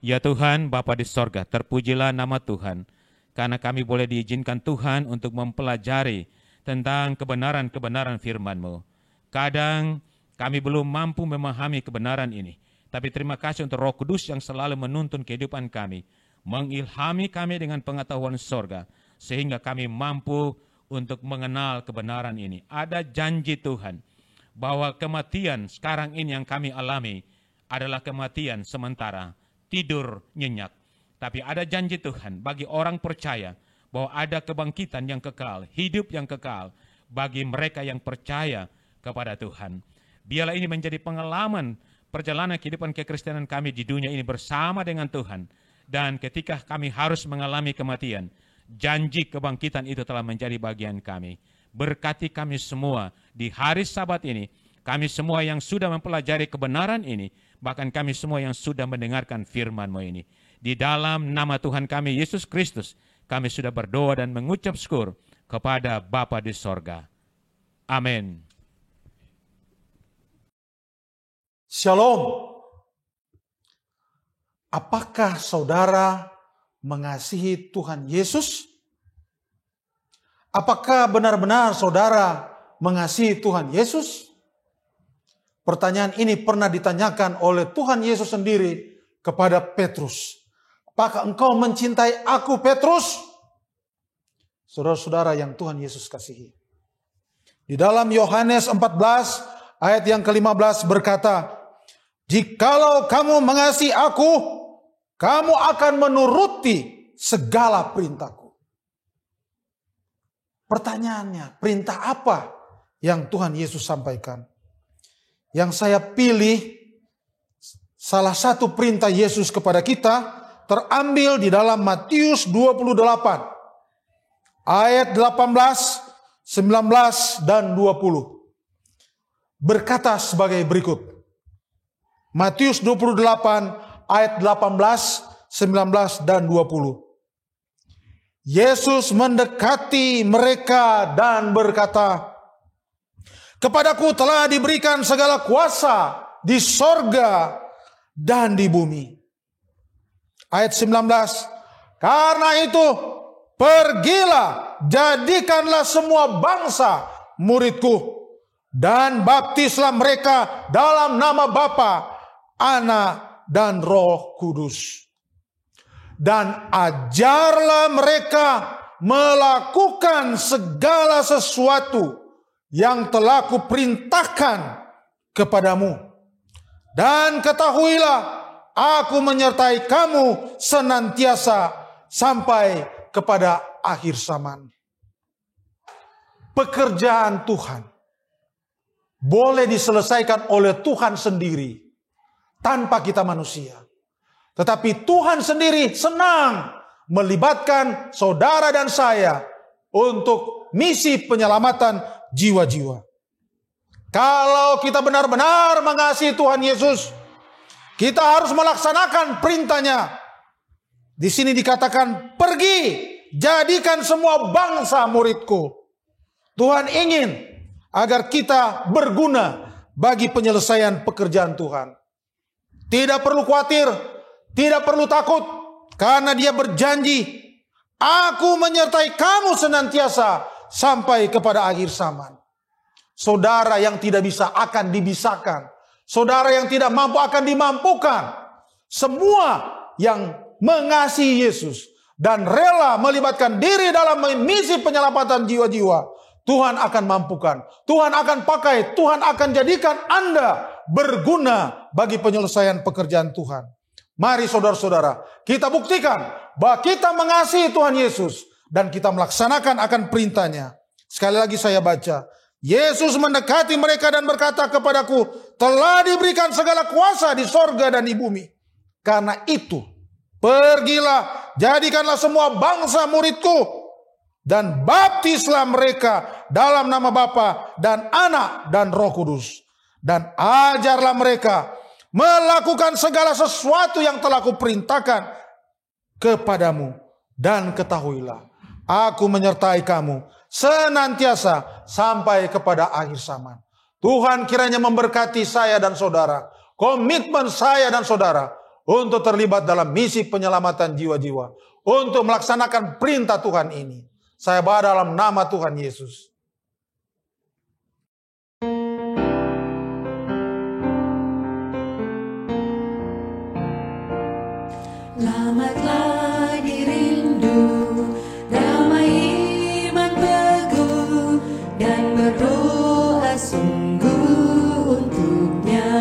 Ya Tuhan, Bapa di sorga, terpujilah nama Tuhan, karena kami boleh diizinkan Tuhan untuk mempelajari tentang kebenaran-kebenaran firman-Mu. Kadang kami belum mampu memahami kebenaran ini, tapi terima kasih untuk Roh Kudus yang selalu menuntun kehidupan kami, mengilhami kami dengan pengetahuan sorga, sehingga kami mampu untuk mengenal kebenaran ini. Ada janji Tuhan bahwa kematian sekarang ini yang kami alami adalah kematian sementara, tidur nyenyak. Tapi ada janji Tuhan bagi orang percaya bahwa ada kebangkitan yang kekal, hidup yang kekal bagi mereka yang percaya kepada Tuhan. Biarlah ini menjadi pengalaman perjalanan kehidupan kekristenan kami di dunia ini bersama dengan Tuhan. Dan ketika kami harus mengalami kematian, janji kebangkitan itu telah menjadi bagian kami. Berkati kami semua di hari Sabat ini, kami semua yang sudah mempelajari kebenaran ini, bahkan kami semua yang sudah mendengarkan firman-Mu ini. Di dalam nama Tuhan kami Yesus Kristus, kami sudah berdoa dan mengucap syukur kepada Bapa di sorga. Amin. Shalom. Apakah saudara mengasihi Tuhan Yesus? Apakah benar-benar saudara mengasihi Tuhan Yesus? Pertanyaan ini pernah ditanyakan oleh Tuhan Yesus sendiri kepada Petrus. Apakah engkau mencintai aku, Petrus? Saudara-saudara yang Tuhan Yesus kasihi. Di dalam Yohanes 14 ayat yang ke-15 berkata, "Jikalau kamu mengasihi aku, kamu akan menuruti segala perintahku." Pertanyaannya, perintah apa yang Tuhan Yesus sampaikan? Yang saya pilih, salah satu perintah Yesus kepada kita terambil di dalam Matius 28 ayat 18, 19 dan 20. Berkata sebagai berikut. Matius 28 ayat 18, 19 dan 20. Yesus mendekati mereka dan berkata, "Kepadaku telah diberikan segala kuasa di sorga dan di bumi." Ayat 19, "Karena itu pergilah, jadikanlah semua bangsa muridku, dan baptislah mereka dalam nama Bapa, Anak, dan Roh Kudus. Dan ajarlah mereka melakukan segala sesuatu yang telah kuperintahkan kepadamu. Dan ketahuilah, aku menyertai kamu senantiasa sampai kepada akhir zaman." Pekerjaan Tuhan boleh diselesaikan oleh Tuhan sendiri tanpa kita manusia. Tetapi Tuhan sendiri senang melibatkan saudara dan saya untuk misi penyelamatan jiwa-jiwa. Kalau kita benar-benar mengasihi Tuhan Yesus, kita harus melaksanakan perintahnya. Di sini dikatakan, "Pergi, jadikan semua bangsa muridku." Tuhan ingin agar kita berguna bagi penyelesaian pekerjaan Tuhan. Tidak perlu khawatir, tidak perlu takut, karena Dia berjanji, "Aku menyertai kamu senantiasa sampai kepada akhir zaman." Saudara yang tidak bisa akan dibisakan. Saudara yang tidak mampu akan dimampukan. Semua yang mengasihi Yesus dan rela melibatkan diri dalam misi penyelamatan jiwa-jiwa, Tuhan akan mampukan. Tuhan akan pakai, Tuhan akan jadikan Anda berguna bagi penyelesaian pekerjaan Tuhan. Mari saudara-saudara, kita buktikan bahwa kita mengasihi Tuhan Yesus dan kita melaksanakan akan perintahnya. Sekali lagi saya baca. Yesus mendekati mereka dan berkata kepadaku, "Telah diberikan segala kuasa di sorga dan di bumi. Karena itu, pergilah, jadikanlah semua bangsa muridku, dan baptislah mereka dalam nama Bapa dan Anak dan Roh Kudus. Dan ajarlah mereka melakukan segala sesuatu yang telah kuperintahkan kepadamu. Dan ketahuilah, aku menyertai kamu senantiasa sampai kepada akhir zaman." Tuhan kiranya memberkati saya dan saudara, komitmen saya dan saudara untuk terlibat dalam misi penyelamatan jiwa-jiwa, untuk melaksanakan perintah Tuhan ini. Saya berdoa dalam nama Tuhan Yesus. Selamatlah dirindu, damai iman teguh, dan berdoa sungguh untuknya.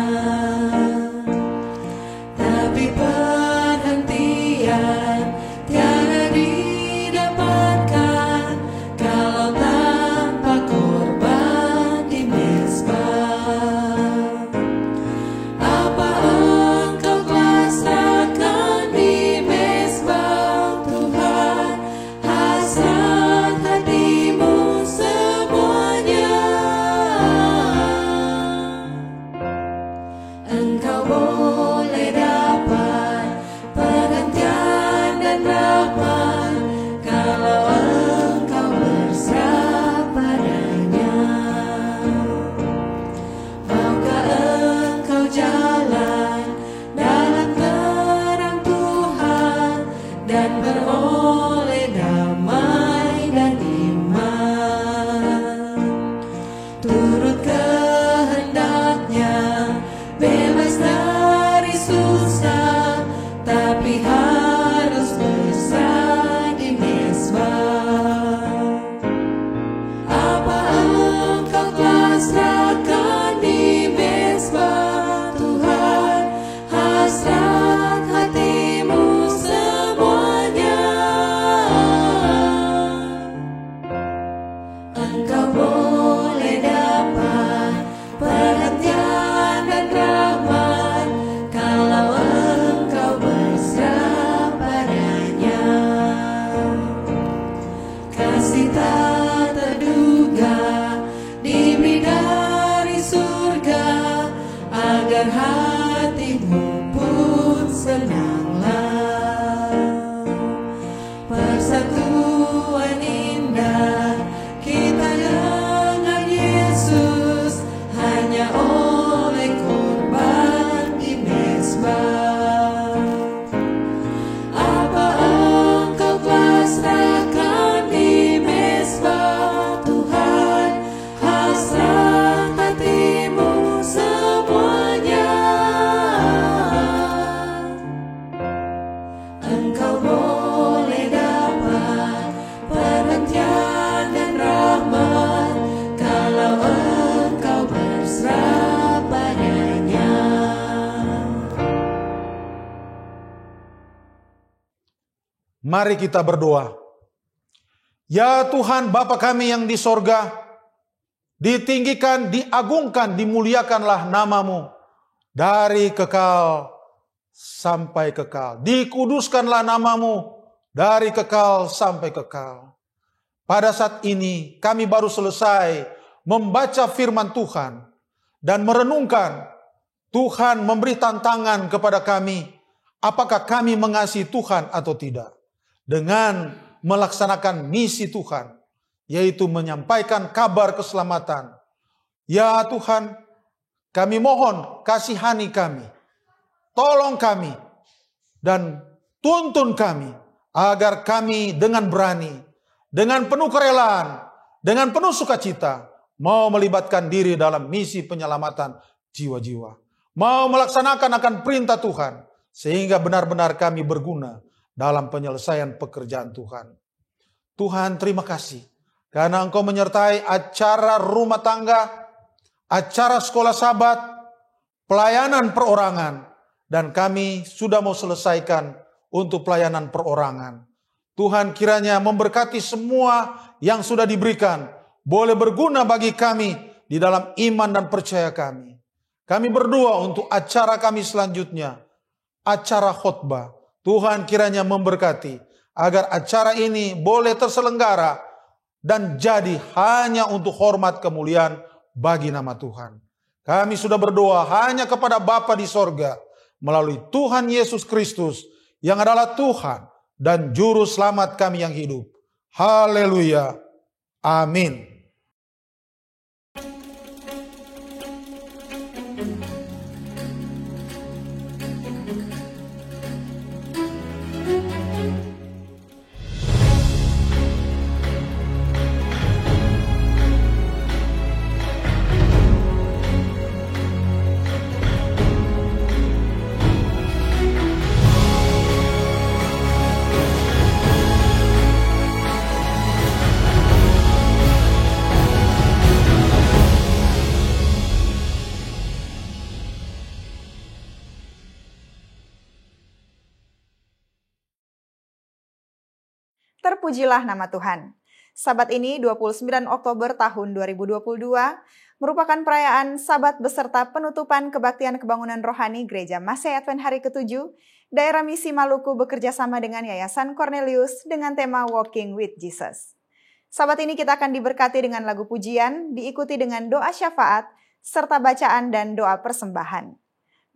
Tapi perhentian tiada didapatkan kalau tak Engkau boleh dapat perhatian dan rahmat kalau engkau berserah padanya. Kasih tak terduga diberi dari surga, agar hatimu pun senanglah. Persatuan indah kita dengan Yesus hanya oleh korban di mezbah. Apa engkau pasrahkan di mezbah Tuhan, hasrat hatimu semuanya. Engkau boleh dapat perhatian dan rahmat kalau engkau berserah padanya. Mari kita berdoa. Ya Tuhan Bapa kami yang di sorga, ditinggikan, diagungkan, dimuliakanlah namamu dari kekal sampai kekal. Dikuduskanlah namamu dari kekal sampai kekal. Pada saat ini kami baru selesai membaca firman Tuhan dan merenungkan. Tuhan memberi tantangan kepada kami, apakah kami mengasihi Tuhan atau tidak. Dengan melaksanakan misi Tuhan, yaitu menyampaikan kabar keselamatan. Ya Tuhan, kami mohon kasihani kami, tolong kami, dan tuntun kami, agar kami dengan berani, dengan penuh kerelaan, dengan penuh sukacita, mau melibatkan diri dalam misi penyelamatan jiwa-jiwa. Mau melaksanakan akan perintah Tuhan, sehingga benar-benar kami berguna dalam penyelesaian pekerjaan Tuhan. Tuhan terima kasih, karena Engkau menyertai acara rumah tangga, acara sekolah sahabat, pelayanan perorangan, dan kami sudah mau selesaikan untuk pelayanan perorangan. Tuhan kiranya memberkati semua yang sudah diberikan, boleh berguna bagi kami di dalam iman dan percaya kami. Kami berdoa untuk acara kami selanjutnya, acara khotbah. Tuhan kiranya memberkati, agar acara ini boleh terselenggara dan jadi hanya untuk hormat kemuliaan bagi nama Tuhan. Kami sudah berdoa hanya kepada Bapa di sorga, melalui Tuhan Yesus Kristus, yang adalah Tuhan dan Juru Selamat kami yang hidup. Haleluya. Amin. Terpujilah nama Tuhan. Sabat ini 29 Oktober tahun 2022 merupakan perayaan Sabat beserta penutupan kebaktian kebangunan rohani Gereja Masehi Advent Hari ke-7, Daerah Misi Maluku bekerja sama dengan Yayasan Cornelius dengan tema Walking with Jesus. Sabat ini kita akan diberkati dengan lagu pujian, diikuti dengan doa syafaat, serta bacaan dan doa persembahan.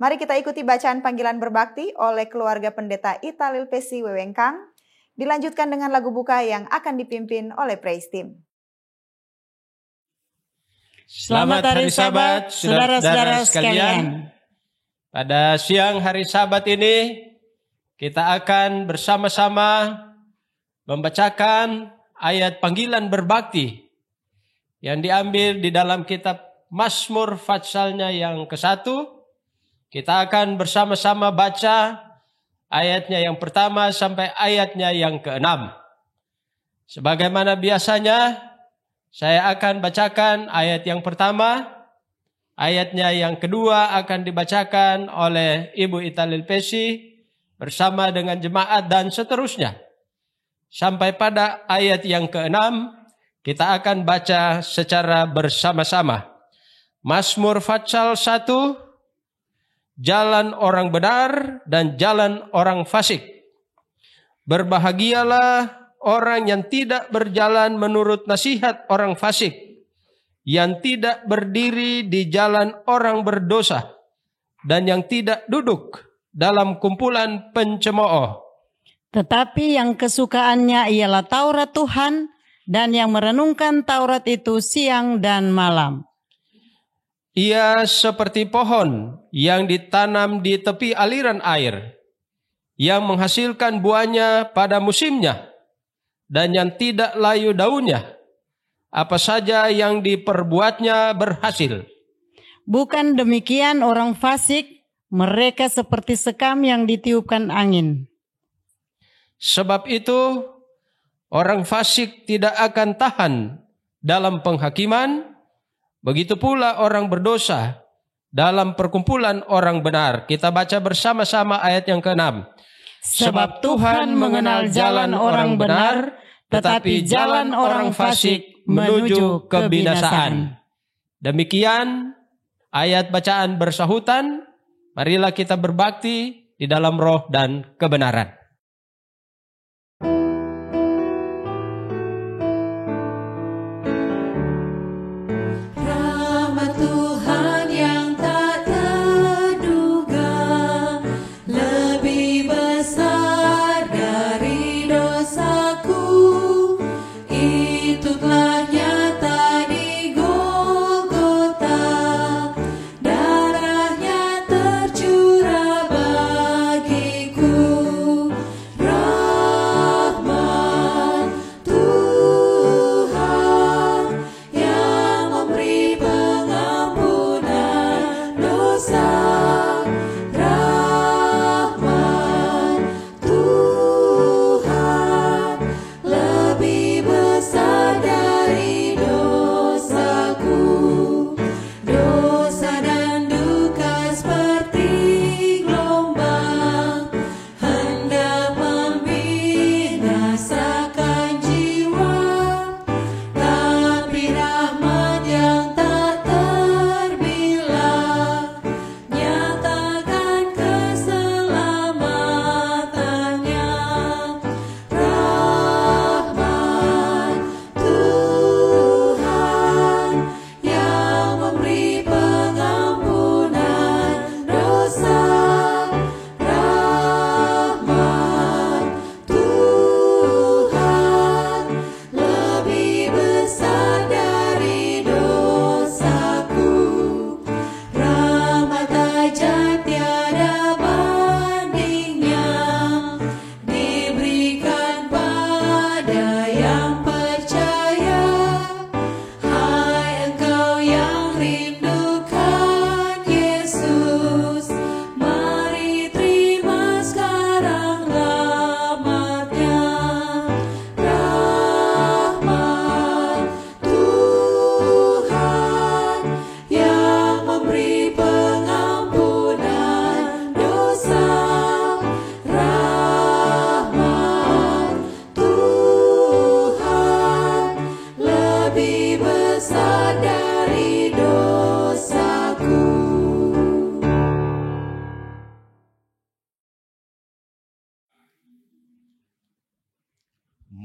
Mari kita ikuti bacaan panggilan berbakti oleh keluarga Pendeta Italil Pesi Wewengkang, dilanjutkan dengan lagu buka yang akan dipimpin oleh Praise Team. Selamat Hari Sabat, saudara-saudara sekalian. Pada siang hari Sabat ini, kita akan bersama-sama membacakan ayat panggilan berbakti yang diambil di dalam kitab Mazmur Fatsalnya yang ke-1. Kita akan bersama-sama baca ayatnya yang pertama sampai ayatnya yang ke-6. Sebagaimana biasanya, saya akan bacakan ayat yang pertama, ayatnya yang kedua akan dibacakan oleh Ibu Italil Pesi bersama dengan jemaat dan seterusnya. Sampai pada ayat yang ke-6, Kita akan baca secara bersama-sama. Mazmur Fatsal 1, jalan orang benar dan jalan orang fasik. Berbahagialah orang yang tidak berjalan menurut nasihat orang fasik, yang tidak berdiri di jalan orang berdosa, dan yang tidak duduk dalam kumpulan pencemooh. Tetapi yang kesukaannya ialah Taurat Tuhan, dan yang merenungkan Taurat itu siang dan malam. Ia seperti pohon yang ditanam di tepi aliran air, yang menghasilkan buahnya pada musimnya, dan yang tidak layu daunnya. Apa saja yang diperbuatnya berhasil. Bukan demikian orang fasik, mereka seperti sekam yang ditiupkan angin. Sebab itu, orang fasik tidak akan tahan dalam penghakiman, begitu pula orang berdosa dalam perkumpulan orang benar. Kita baca bersama-sama ayat yang ke-6. Sebab Tuhan mengenal jalan orang benar, tetapi jalan orang fasik menuju kebinasaan. Demikian ayat bacaan bersahutan. Marilah kita berbakti di dalam roh dan kebenaran.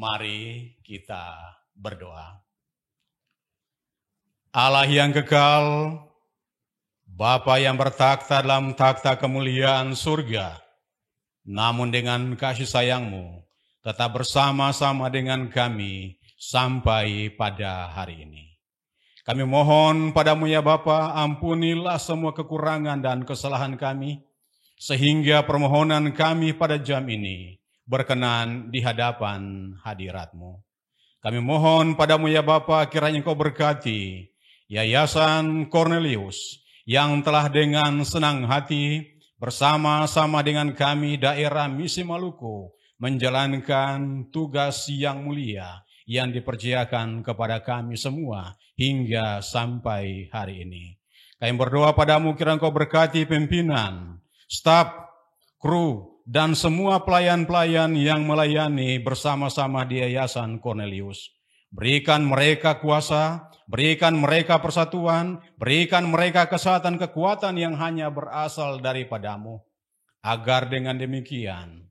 Mari kita berdoa. Allah yang kekal, Bapa yang bertakhta dalam takhta kemuliaan surga, namun dengan kasih sayang-Mu tetap bersama-sama dengan kami sampai pada hari ini. Kami mohon padamu ya Bapa, ampunilah semua kekurangan dan kesalahan kami, sehingga permohonan kami pada jam ini berkenan di hadapan hadirat-Mu. Kami mohon padamu ya Bapa, kiranya Engkau berkati Yayasan Cornelius yang telah dengan senang hati bersama-sama dengan kami daerah Misi Maluku menjalankan tugas yang mulia yang dipercayakan kepada kami semua hingga sampai hari ini. Kami berdoa padamu kiranya Engkau berkati pimpinan, staf, kru, dan semua pelayan-pelayan yang melayani bersama-sama di Yayasan Cornelius. Berikan mereka kuasa, berikan mereka persatuan, berikan mereka kesehatan kekuatan yang hanya berasal daripadamu. Agar dengan demikian,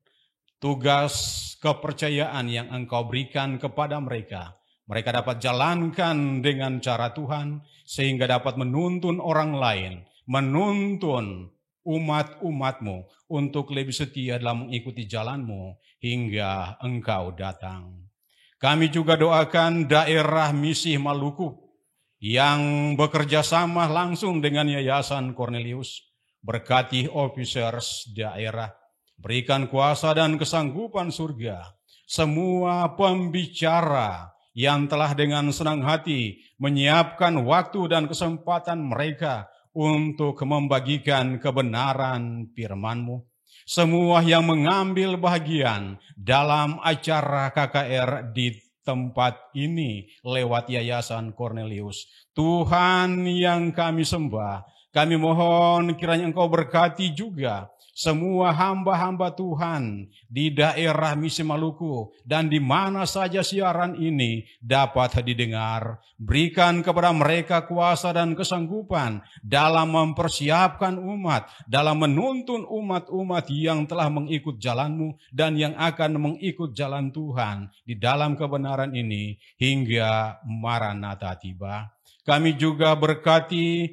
tugas kepercayaan yang Engkau berikan kepada mereka, mereka dapat jalankan dengan cara Tuhan, sehingga dapat menuntun orang lain, menuntun umat-umat-Mu untuk lebih setia dalam mengikuti jalan-Mu hingga Engkau datang. Kami juga doakan daerah Misi Maluku yang bekerja sama langsung dengan Yayasan Cornelius. Berkati officers daerah, berikan kuasa dan kesanggupan surga. Semua pembicara yang telah dengan senang hati menyiapkan waktu dan kesempatan mereka untuk membagikan kebenaran firman-Mu. Semua yang mengambil bagian dalam acara KKR di tempat ini lewat Yayasan Cornelius. Tuhan yang kami sembah, kami mohon kiranya Engkau berkati juga semua hamba-hamba Tuhan di daerah Misi Maluku dan di mana saja siaran ini dapat didengar. Berikan kepada mereka kuasa dan kesanggupan dalam mempersiapkan umat, dalam menuntun umat-umat yang telah mengikut jalan-Mu dan yang akan mengikut jalan Tuhan di dalam kebenaran ini hingga Maranatha tiba. Kami juga berkati,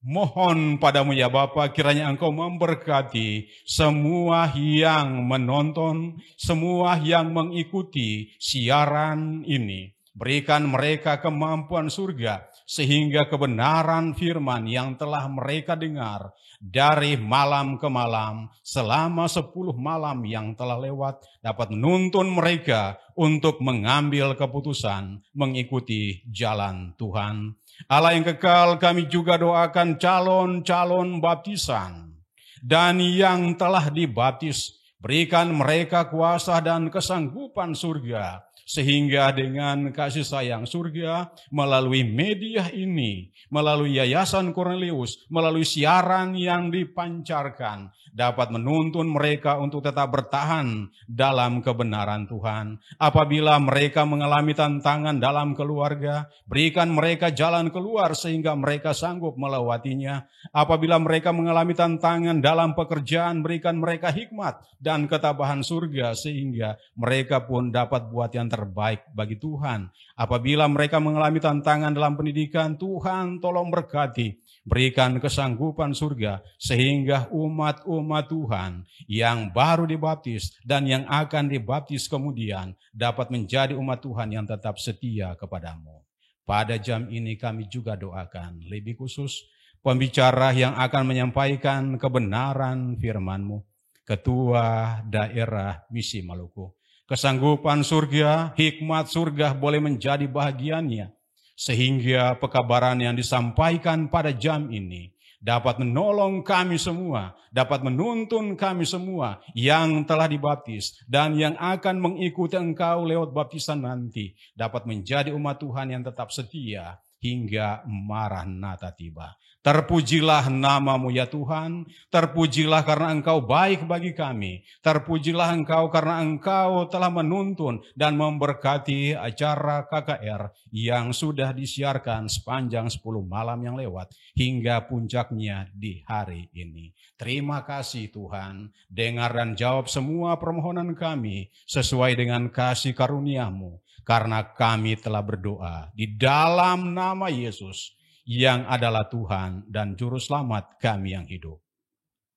mohon padamu ya Bapa, kiranya Engkau memberkati semua yang menonton, semua yang mengikuti siaran ini. Berikan mereka kemampuan surga, sehingga kebenaran firman yang telah mereka dengar dari malam ke malam, selama 10 malam yang telah lewat, dapat menuntun mereka untuk mengambil keputusan mengikuti jalan Tuhan. Allah yang kekal, kami juga doakan calon-calon baptisan dan yang telah dibaptis. Berikan mereka kuasa dan kesanggupan surga, sehingga dengan kasih sayang surga melalui media ini, melalui Yayasan Cornelius, melalui siaran yang dipancarkan, dapat menuntun mereka untuk tetap bertahan dalam kebenaran Tuhan. Apabila mereka mengalami tantangan dalam keluarga, berikan mereka jalan keluar sehingga mereka sanggup melewatinya. Apabila mereka mengalami tantangan dalam pekerjaan, berikan mereka hikmat dan ketabahan surga sehingga mereka pun dapat buat yang terbaik bagi Tuhan. Apabila mereka mengalami tantangan dalam pendidikan, Tuhan tolong berkati. Berikan kesanggupan surga sehingga umat-umat Tuhan yang baru dibaptis dan yang akan dibaptis kemudian dapat menjadi umat Tuhan yang tetap setia kepadamu. Pada jam ini kami juga doakan lebih khusus pembicara yang akan menyampaikan kebenaran firman-Mu, Ketua Daerah Misi Maluku. Kesanggupan surga, hikmat surga boleh menjadi bahagiannya, sehingga pekabaran yang disampaikan pada jam ini dapat menolong kami semua, dapat menuntun kami semua yang telah dibaptis dan yang akan mengikuti Engkau lewat baptisan nanti, dapat menjadi umat Tuhan yang tetap setia hingga Maranatha tiba. Terpujilah nama-Mu ya Tuhan, terpujilah karena Engkau baik bagi kami, terpujilah Engkau karena Engkau telah menuntun dan memberkati acara KKR yang sudah disiarkan sepanjang 10 malam yang lewat hingga puncaknya di hari ini. Terima kasih Tuhan, dengar dan jawab semua permohonan kami sesuai dengan kasih karunia-Mu, karena kami telah berdoa di dalam nama Yesus yang adalah Tuhan dan Juru Selamat kami yang hidup.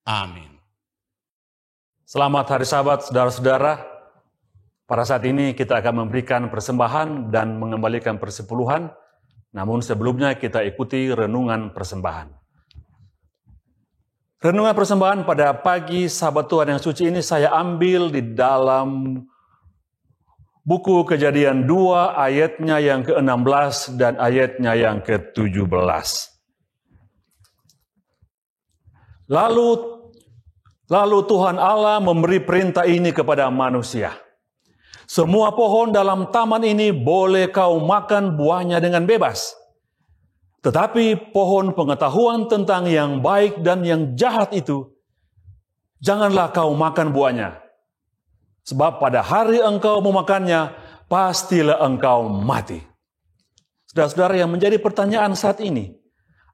Amin. Selamat Hari Sabat, saudara-saudara. Pada saat ini kita akan memberikan persembahan dan mengembalikan persepuluhan. Namun sebelumnya kita ikuti renungan persembahan. Renungan persembahan pada pagi Sabat Tuhan yang suci ini saya ambil di dalam buku Kejadian 2 ayatnya yang ke-16 dan ayatnya yang ke-17. Lalu Tuhan Allah memberi perintah ini kepada manusia. Semua pohon dalam taman ini boleh kau makan buahnya dengan bebas. Tetapi pohon pengetahuan tentang yang baik dan yang jahat itu, janganlah kau makan buahnya. Sebab pada hari engkau memakannya, pastilah engkau mati. Saudara-saudara, yang menjadi pertanyaan saat ini,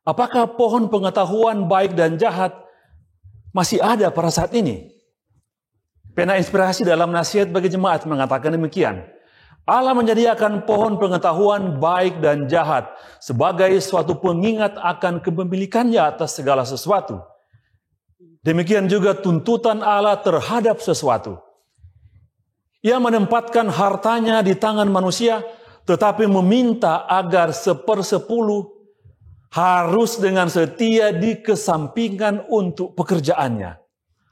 apakah pohon pengetahuan baik dan jahat masih ada pada saat ini? Pena Inspirasi dalam nasihat bagi jemaat mengatakan demikian. Allah menyediakan pohon pengetahuan baik dan jahat sebagai suatu pengingat akan kepemilikannya atas segala sesuatu. Demikian juga tuntutan Allah terhadap sesuatu. Ia menempatkan hartanya di tangan manusia, tetapi meminta agar 1/10 harus dengan setia dikesampingkan untuk pekerjaannya.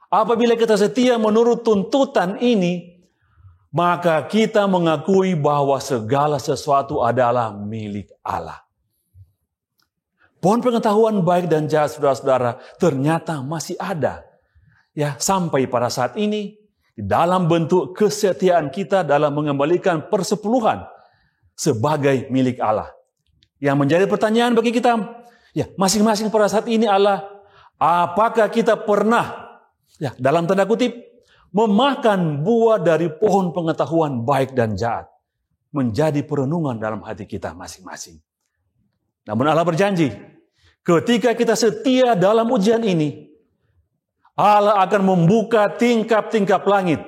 Apabila kita setia menurut tuntutan ini, maka kita mengakui bahwa segala sesuatu adalah milik Allah. Pohon pengetahuan baik dan jahat, saudara-saudara, ternyata masih ada. Ya, sampai pada saat ini, dalam bentuk kesetiaan kita dalam mengembalikan persepuluhan sebagai milik Allah. Yang menjadi pertanyaan bagi kita, ya, masing-masing pada saat ini adalah, apakah kita pernah, ya, dalam tanda kutip, memakan buah dari pohon pengetahuan baik dan jahat menjadi perenungan dalam hati kita masing-masing. Namun Allah berjanji, ketika kita setia dalam ujian ini, Allah akan membuka tingkap-tingkap langit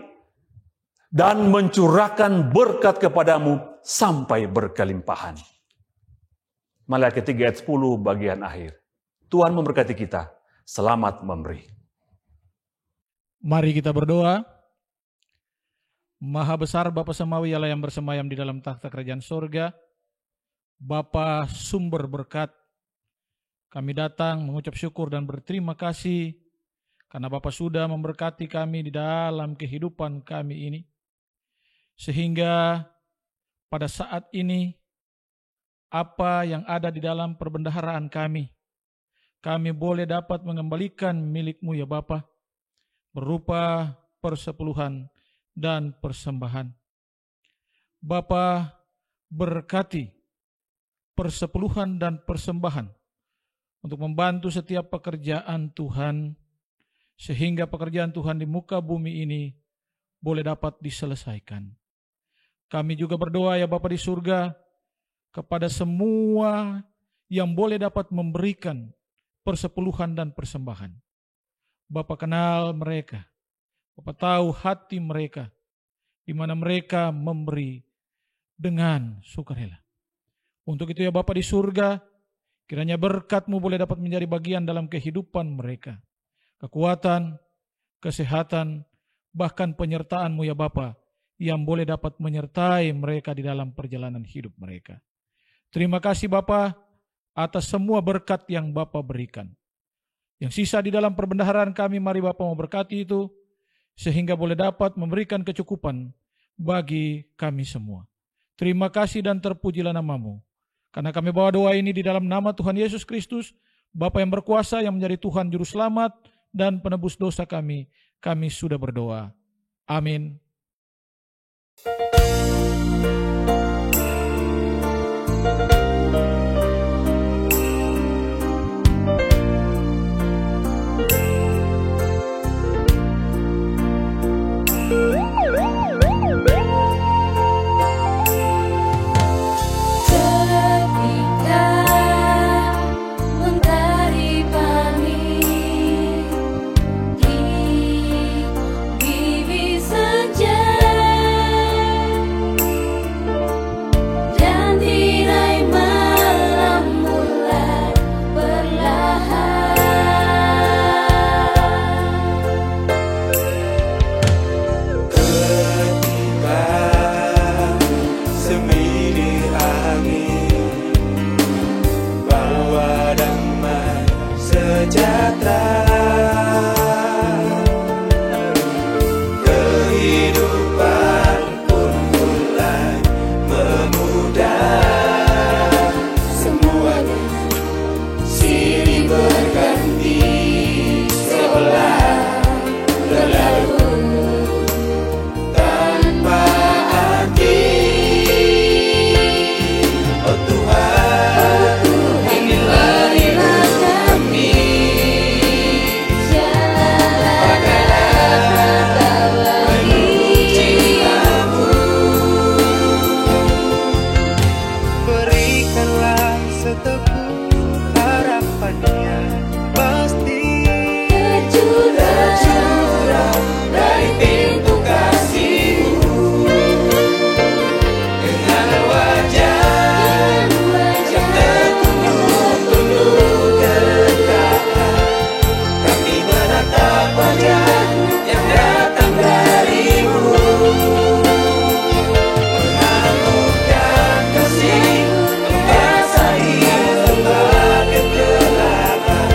dan mencurahkan berkat kepadamu sampai berkelimpahan. Maliaki 3 ayat 10 bagian akhir. Tuhan memberkati kita. Selamat memberi. Mari kita berdoa. Maha besar Bapa Samawi Allah yang bersemayam di dalam takhta kerajaan surga, Bapa sumber berkat, kami datang mengucap syukur dan berterima kasih karena Bapa sudah memberkati kami di dalam kehidupan kami ini. Sehingga pada saat ini apa yang ada di dalam perbendaharaan kami boleh dapat mengembalikan milik-Mu ya Bapa, berupa persepuluhan dan persembahan. Bapa berkati persepuluhan dan persembahan untuk membantu setiap pekerjaan Tuhan, sehingga pekerjaan Tuhan di muka bumi ini boleh dapat diselesaikan. Kami juga berdoa ya Bapa di surga, kepada semua yang boleh dapat memberikan persepuluhan dan persembahan. Bapa kenal mereka, Bapa tahu hati mereka, di mana mereka memberi dengan sukarela. Untuk itu ya Bapa di surga, kiranya berkat-Mu boleh dapat menjadi bagian dalam kehidupan mereka. Kekuatan, kesehatan, bahkan penyertaan-Mu ya Bapa, yang boleh dapat menyertai mereka di dalam perjalanan hidup mereka. Terima kasih Bapa atas semua berkat yang Bapa berikan. Yang sisa di dalam perbendaharaan kami, mari Bapa memberkati itu, sehingga boleh dapat memberikan kecukupan bagi kami semua. Terima kasih dan terpujilah nama-Mu. Karena kami bawa doa ini di dalam nama Tuhan Yesus Kristus, Bapa yang berkuasa, yang menjadi Tuhan Juru Selamat dan penebus dosa kami sudah berdoa. Amin. Inilah kami seteguh harapannya pasti tercurah dari pintu kasih-Mu dengan wajah yang tertunduk dekat. Kami menatap wajah yang datang dari-Mu, menganugerahkan kasih membasahi lembah kegelapan.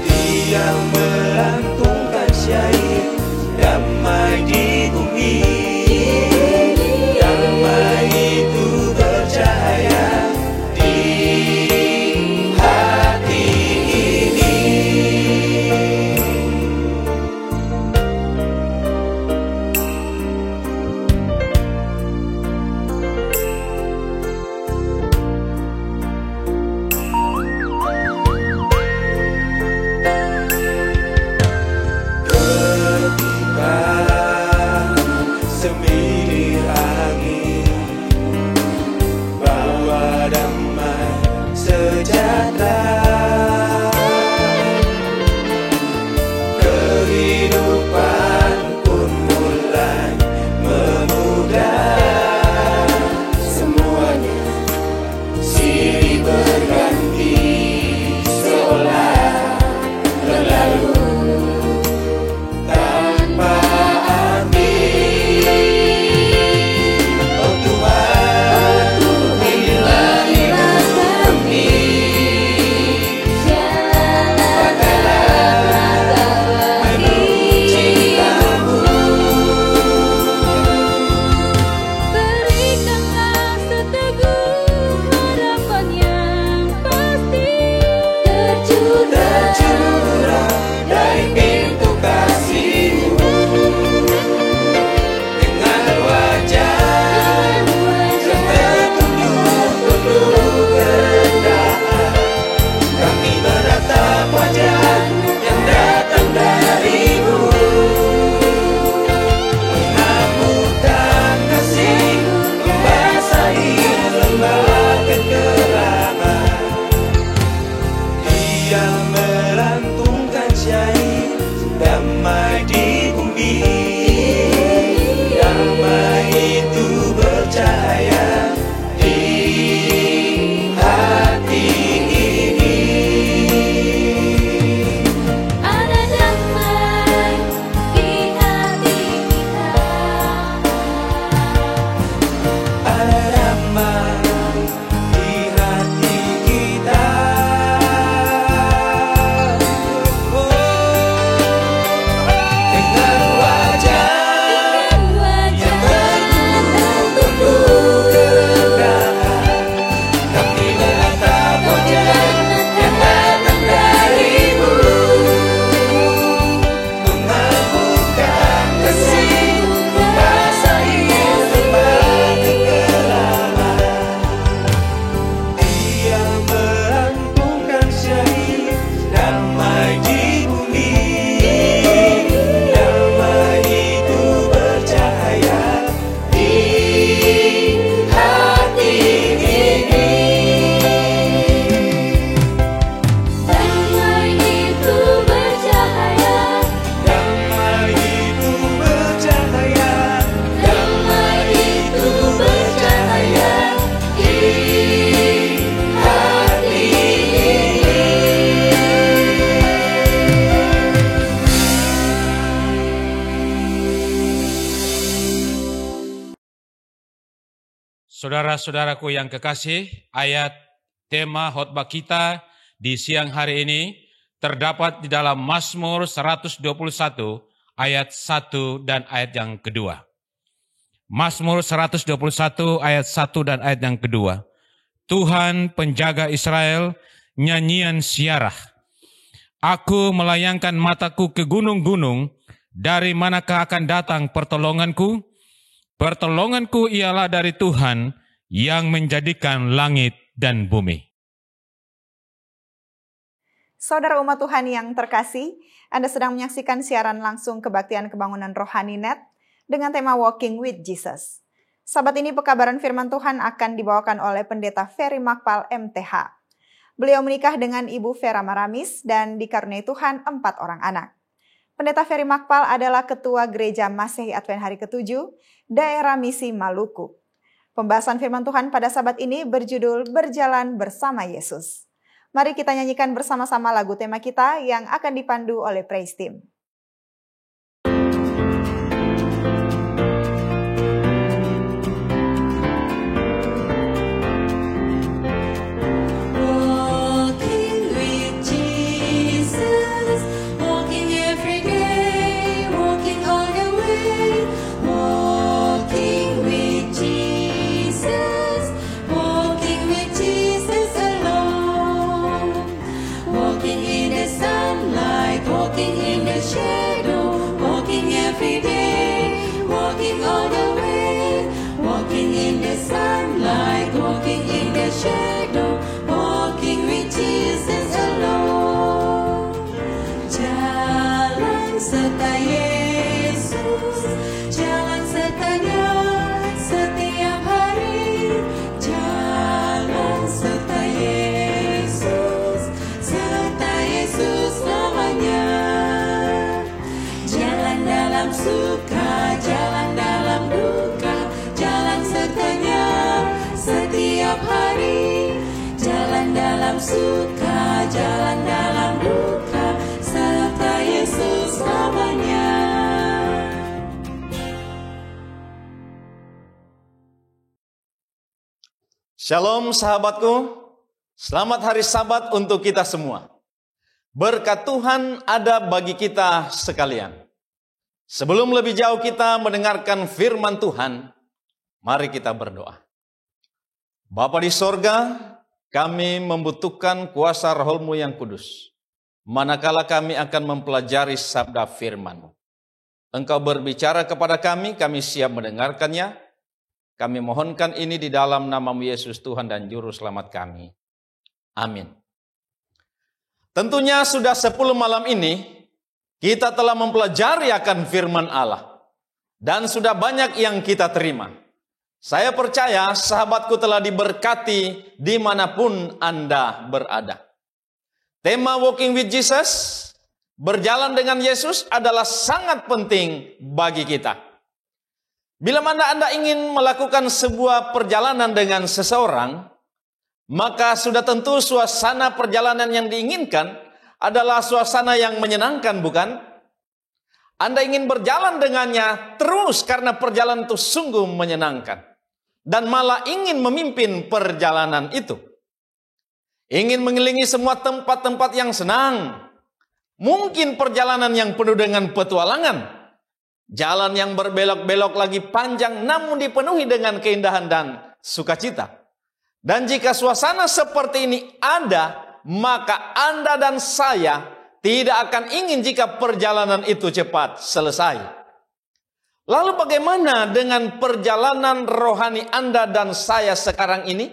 Dia melantungkan syair damai di bumi, damai itu bercahaya di hati ini. Ketika semilir angin bawa damai sejahtera, kehidupan pun mulai memudar. Semuanya silih berganti seolah berlalu tanpa arti. Oh Tuhan, inilah hidup kami. Pakailah penuh cinta-Mu. Berikanlah seteguh harapan yang pasti Tercurah dari pintu kasih-Mu dengan wajah yang tertunduk penuh kerendahan. Kami menatap wajah yang datang dari-Mu, mengamukan kasih membasahi lembah kegelapan. Dia melantungkan syair damai di bumi, damai itu bercahaya di hati ini. ada damai di hati kita. Ada damai di hati kita. Dengan wajah yang tertunduk kerendahan, kami menatap wajah yang datang dari-Mu, mengamukan kasih membasahi lembah kegelapan. Dia melantungkan syair damai di bumi, damai itu bercahaya di hati ini. Damai itu bercahaya, Damai itu bercahaya, damai itu bercahaya di hati ini. Saudara-saudaraku yang kekasih, ayat tema khotbah kita di siang hari ini terdapat di dalam Mazmur 121 ayat 1 dan ayat yang kedua. Mazmur 121 ayat 1 dan ayat yang kedua. Tuhan penjaga Israel, nyanyian siarah. Aku melayangkan mataku ke gunung-gunung, dari manakah akan datang pertolonganku? Pertolonganku ialah dari Tuhan yang menjadikan langit dan bumi. Saudara umat Tuhan yang terkasih, Anda sedang menyaksikan siaran langsung Kebaktian Kebangunan Rohani Net dengan tema Walking with Jesus. Sahabat, ini pekabaran firman Tuhan akan dibawakan oleh Pendeta Ferry Makpal MTH. Beliau menikah dengan Ibu Vera Maramis dan dikaruniai Tuhan 4 orang anak. Pendeta Ferry Makpal adalah Ketua Gereja Masehi Advent Hari ke-7, Daerah Misi Maluku. Pembahasan firman Tuhan pada sabat ini berjudul Berjalan Bersama Yesus. Mari kita nyanyikan bersama-sama lagu tema kita yang akan dipandu oleh Praise Team. Suka jalan dalam duka serta Yesus namanya. Shalom sahabatku, selamat hari Sabat untuk kita semua. Berkat Tuhan ada bagi kita sekalian. Sebelum lebih jauh kita mendengarkan firman Tuhan, mari kita berdoa. Bapa di sorga, kami membutuhkan kuasa Roh-Mu yang kudus. Manakala kami akan mempelajari sabda firman-Mu. Engkau berbicara kepada kami siap mendengarkannya. Kami mohonkan ini di dalam nama-Mu Yesus Tuhan dan Juru Selamat kami. Amin. Tentunya sudah 10 malam ini, kita telah mempelajari akan firman Allah. Dan sudah banyak yang kita terima. Saya percaya sahabatku telah diberkati dimanapun Anda berada. Tema Walking with Jesus, berjalan dengan Yesus adalah sangat penting bagi kita. Bila mana Anda ingin melakukan sebuah perjalanan dengan seseorang, maka sudah tentu suasana perjalanan yang diinginkan adalah suasana yang menyenangkan, bukan? Anda ingin berjalan dengannya terus karena perjalanan itu sungguh menyenangkan. Dan malah ingin memimpin perjalanan itu. Ingin mengelilingi semua tempat-tempat yang senang. Mungkin perjalanan yang penuh dengan petualangan. Jalan yang berbelok-belok lagi panjang namun dipenuhi dengan keindahan dan sukacita. Dan jika suasana seperti ini ada, maka Anda dan saya tidak akan ingin jika perjalanan itu cepat selesai. Lalu bagaimana dengan perjalanan rohani Anda dan saya sekarang ini?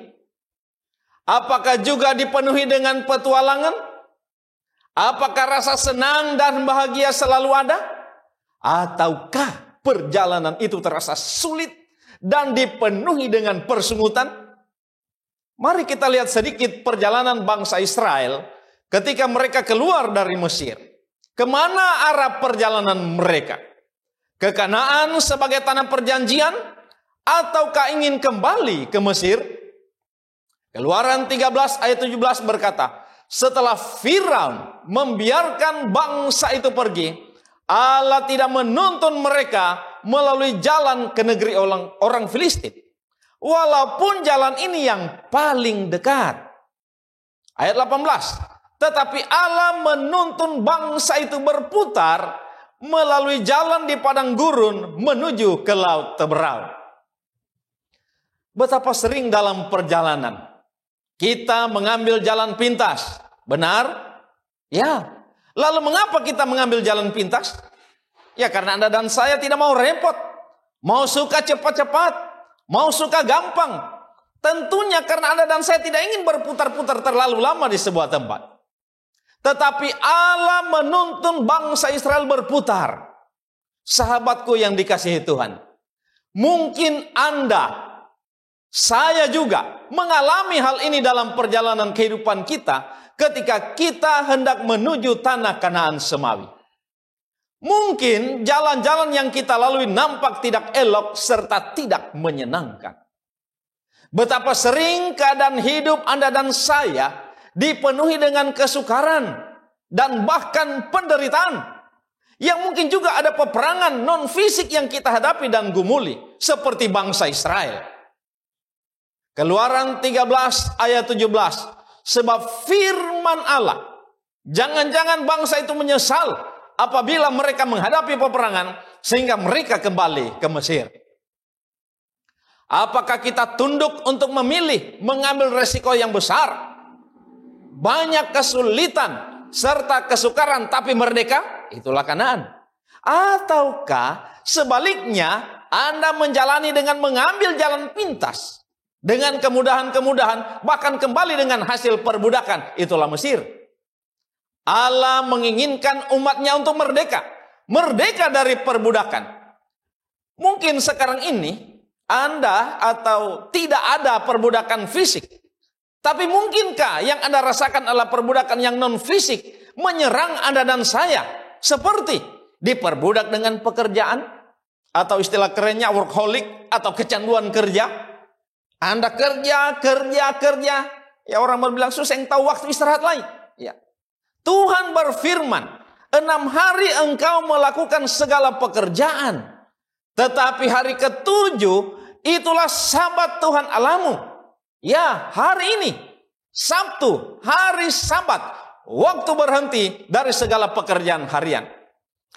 Apakah juga dipenuhi dengan petualangan? Apakah rasa senang dan bahagia selalu ada? Ataukah perjalanan itu terasa sulit dan dipenuhi dengan persungutan? Mari kita lihat sedikit perjalanan bangsa Israel ketika mereka keluar dari Mesir. Kemana arah perjalanan mereka? Ke Kanaan sebagai tanah perjanjian, ataukah ingin kembali ke Mesir? Keluaran 13 ayat 17 berkata, setelah Firaun membiarkan bangsa itu pergi, Allah tidak menuntun mereka melalui jalan ke negeri orang Filistin. Walaupun jalan ini yang paling dekat. Ayat 18, tetapi Allah menuntun bangsa itu berputar melalui jalan di padang gurun menuju ke laut Teberau. Betapa sering dalam perjalanan kita mengambil jalan pintas. Benar? Ya. Lalu mengapa kita mengambil jalan pintas? Ya karena Anda dan saya tidak mau repot. Mau suka cepat-cepat. Mau suka gampang. Tentunya karena Anda dan saya tidak ingin berputar-putar terlalu lama di sebuah tempat. Tetapi Allah menuntun bangsa Israel berputar. Sahabatku yang dikasihi Tuhan. Mungkin Anda, saya juga mengalami hal ini dalam perjalanan kehidupan kita ketika kita hendak menuju tanah Kanaan semawi. Mungkin jalan-jalan yang kita lalui nampak tidak elok serta tidak menyenangkan. Betapa sering keadaan hidup Anda dan saya dipenuhi dengan kesukaran dan bahkan penderitaan. Yang mungkin juga ada peperangan non-fisik yang kita hadapi dan gumuli, seperti bangsa Israel. Keluaran 13 ayat 17, sebab firman Allah, jangan-jangan bangsa itu menyesal apabila mereka menghadapi peperangan, sehingga mereka kembali ke Mesir. Apakah kita tunduk untuk memilih, mengambil resiko yang besar, banyak kesulitan, serta kesukaran, tapi merdeka? Itulah Kanaan. Ataukah sebaliknya, Anda menjalani dengan mengambil jalan pintas, dengan kemudahan-kemudahan, bahkan kembali dengan hasil perbudakan? Itulah Mesir. Allah menginginkan umatnya untuk merdeka. Merdeka dari perbudakan. Mungkin sekarang ini Anda atau tidak ada perbudakan fisik. Tapi mungkinkah yang Anda rasakan adalah perbudakan yang non-fisik menyerang Anda dan saya? Seperti diperbudak dengan pekerjaan, atau istilah kerennya workaholic, atau kecanduan kerja. Anda kerja. Ya, orang berbilang susah, yang tahu waktu istirahat lain. Ya. Tuhan berfirman, 6 hari engkau melakukan segala pekerjaan, tetapi hari ke-7 itulah Sabat Tuhan Allahmu. Ya, hari ini Sabtu, hari Sabat, waktu berhenti dari segala pekerjaan harian.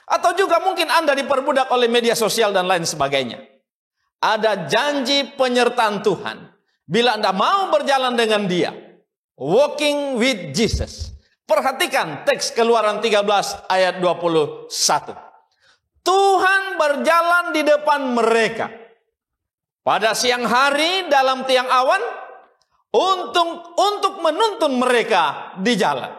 Atau juga mungkin Anda diperbudak oleh media sosial dan lain sebagainya. Ada janji penyertaan Tuhan bila Anda mau berjalan dengan Dia. Walking with Jesus. Perhatikan teks Keluaran 13 ayat 21. Tuhan berjalan di depan mereka pada siang hari dalam tiang awan untuk menuntun mereka di jalan.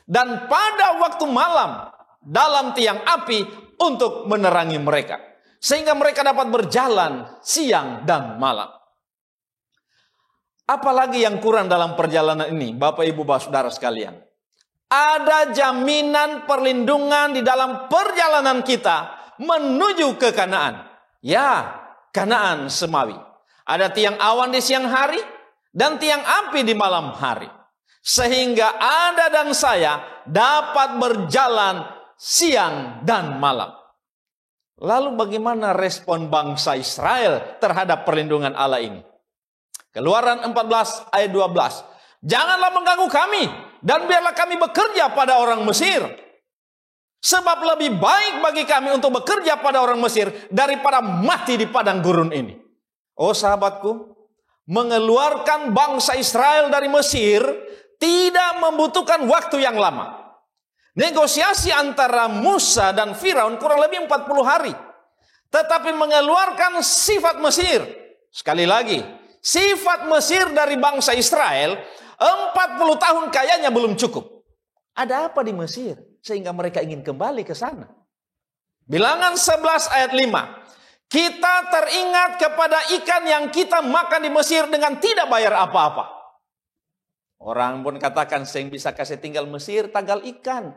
Dan pada waktu malam dalam tiang api untuk menerangi mereka. Sehingga mereka dapat berjalan siang dan malam. Apalagi yang kurang dalam perjalanan ini, Bapak Ibu Saudara sekalian. Ada jaminan perlindungan di dalam perjalanan kita menuju ke Kanaan. Ya, Kanaan semawi. Ada tiang awan di siang hari dan tiang api di malam hari. Sehingga Anda dan saya dapat berjalan siang dan malam. Lalu bagaimana respon bangsa Israel terhadap perlindungan Allah ini? Keluaran 14 ayat 12. Janganlah mengganggu kami dan biarlah kami bekerja pada orang Mesir. Sebab lebih baik bagi kami untuk bekerja pada orang Mesir daripada mati di padang gurun ini. Oh sahabatku, mengeluarkan bangsa Israel dari Mesir tidak membutuhkan waktu yang lama. Negosiasi antara Musa dan Firaun kurang lebih 40 hari. Tetapi mengeluarkan sifat Mesir. Sekali lagi, sifat Mesir dari bangsa Israel 40 tahun kayaknya belum cukup. Ada apa di Mesir sehingga mereka ingin kembali ke sana? Bilangan 11 ayat 5. Kita teringat kepada ikan yang kita makan di Mesir dengan tidak bayar apa-apa. Orang pun katakan, saya bisa kasih tinggal Mesir, tagal ikan.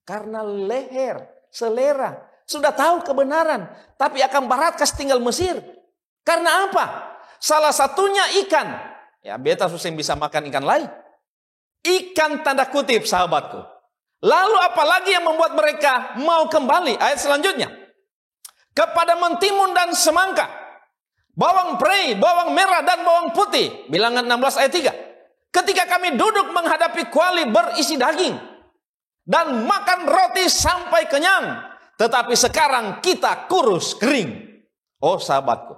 Karena leher, selera. Sudah tahu kebenaran, tapi akan barat kasih tinggal Mesir. Karena apa? Salah satunya ikan. Ya, beta susah bisa makan ikan lain. Ikan tanda kutip, sahabatku. Lalu apalagi yang membuat mereka mau kembali? Ayat selanjutnya. Kepada mentimun dan semangka, bawang prei, bawang merah dan bawang putih. Bilangan 16 ayat 3. Ketika kami duduk menghadapi kuali berisi daging dan makan roti sampai kenyang, tetapi sekarang kita kurus kering. Oh sahabatku,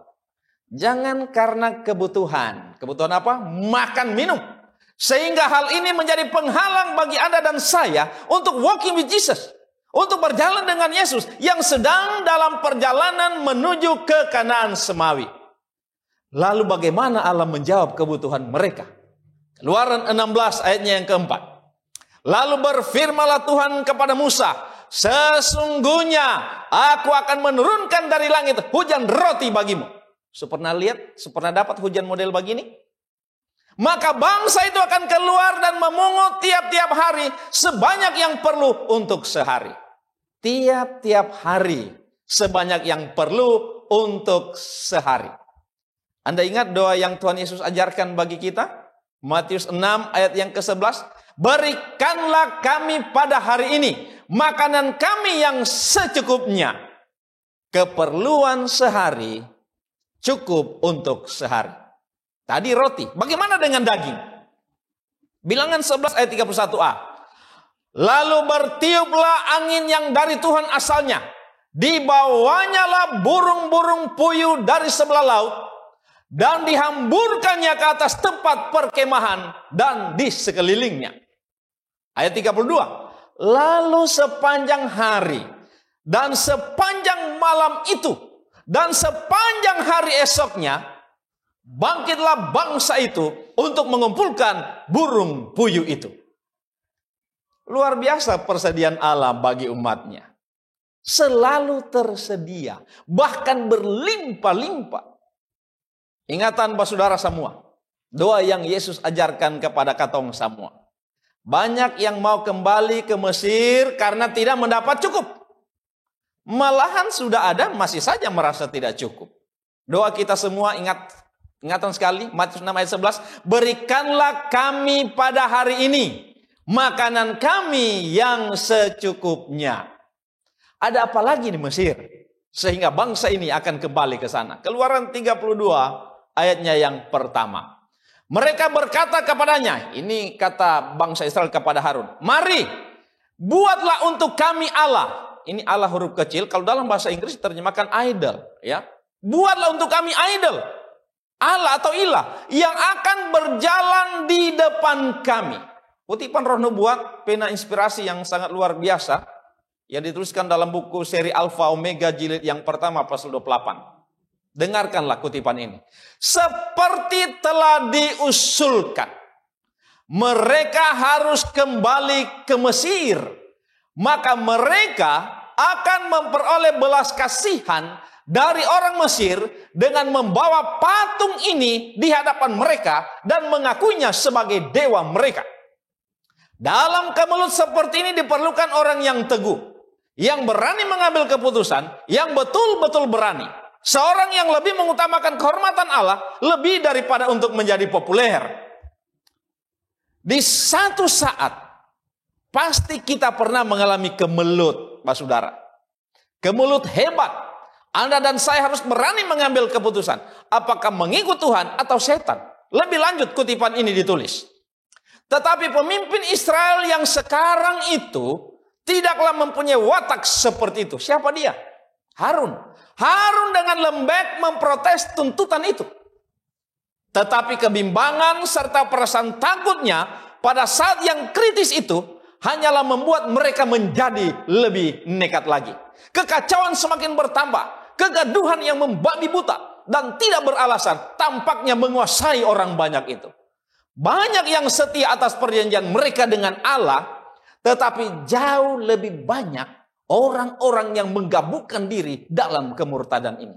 jangan karena kebutuhan. Kebutuhan apa? Makan, minum. Sehingga hal ini menjadi penghalang bagi Anda dan saya untuk walking with Jesus. Untuk berjalan dengan Yesus yang sedang dalam perjalanan menuju ke Kanaan semawi. Lalu bagaimana Allah menjawab kebutuhan mereka? Keluaran 16 ayatnya yang keempat. Lalu berfirmanlah Tuhan kepada Musa, sesungguhnya aku akan menurunkan dari langit hujan roti bagimu. Pernah lihat? Pernah dapat hujan model begini? Maka bangsa itu akan keluar dan memungut tiap-tiap hari sebanyak yang perlu untuk sehari. Tiap-tiap hari sebanyak yang perlu untuk sehari. Anda ingat doa yang Tuhan Yesus ajarkan bagi kita? Matius 6 ayat yang ke-11. Berikanlah kami pada hari ini makanan kami yang secukupnya. Keperluan sehari cukup untuk sehari. Tadi roti. Bagaimana dengan daging? Bilangan 11 ayat 31a. Lalu bertiuplah angin yang dari Tuhan asalnya. Dibawanya lah burung-burung puyuh dari sebelah laut. Dan dihamburkannya ke atas tempat perkemahan dan di sekelilingnya. Ayat 32. Lalu sepanjang hari dan sepanjang malam itu dan sepanjang hari esoknya, bangkitlah bangsa itu untuk mengumpulkan burung puyuh itu. Luar biasa persediaan Allah bagi umatnya. Selalu tersedia, bahkan berlimpah-limpah. Ingatan saudara semua, doa yang Yesus ajarkan kepada katong semua. Banyak yang mau kembali ke Mesir karena tidak mendapat cukup. Malahan sudah ada, masih saja merasa tidak cukup. Doa kita semua ingatan sekali, Matius 6 ayat 11. Berikanlah kami pada hari ini makanan kami yang secukupnya. Ada apa lagi di Mesir sehingga bangsa ini akan kembali ke sana? Keluaran 32 ayatnya yang pertama. Mereka berkata kepadanya, ini kata bangsa Israel kepada Harun, mari buatlah untuk kami Allah. Ini Allah huruf kecil, kalau dalam bahasa Inggris terjemahkan idol, ya. Buatlah untuk kami idol, Allah atau ilah yang akan berjalan di depan kami. Kutipan Roh Nubuat, pena inspirasi yang sangat luar biasa yang dituliskan dalam buku seri Alfa Omega jilid yang pertama pasal 28. Dengarkanlah kutipan ini. Seperti telah diusulkan, mereka harus kembali ke Mesir. Maka mereka akan memperoleh belas kasihan dari orang Mesir dengan membawa patung ini di hadapan mereka dan mengakuinya sebagai dewa mereka. Dalam kemelut seperti ini diperlukan orang yang teguh, yang berani mengambil keputusan, yang betul-betul berani. Seorang yang lebih mengutamakan kehormatan Allah lebih daripada untuk menjadi populer. Di satu saat pasti kita pernah mengalami kemelut, Pak Saudara. Kemelut hebat. Anda dan saya harus berani mengambil keputusan. Apakah mengikut Tuhan atau setan? Lebih lanjut kutipan ini ditulis. Tetapi pemimpin Israel yang sekarang itu tidaklah mempunyai watak seperti itu. Siapa dia? Harun. Harun dengan lembek memprotes tuntutan itu. Tetapi kebimbangan serta perasaan takutnya pada saat yang kritis itu hanyalah membuat mereka menjadi lebih nekat lagi. Kekacauan semakin bertambah, kegaduhan yang membabi buta dan tidak beralasan tampaknya menguasai orang banyak itu. Banyak yang setia atas perjanjian mereka dengan Allah, tetapi jauh lebih banyak orang-orang yang menggabungkan diri dalam kemurtadan ini.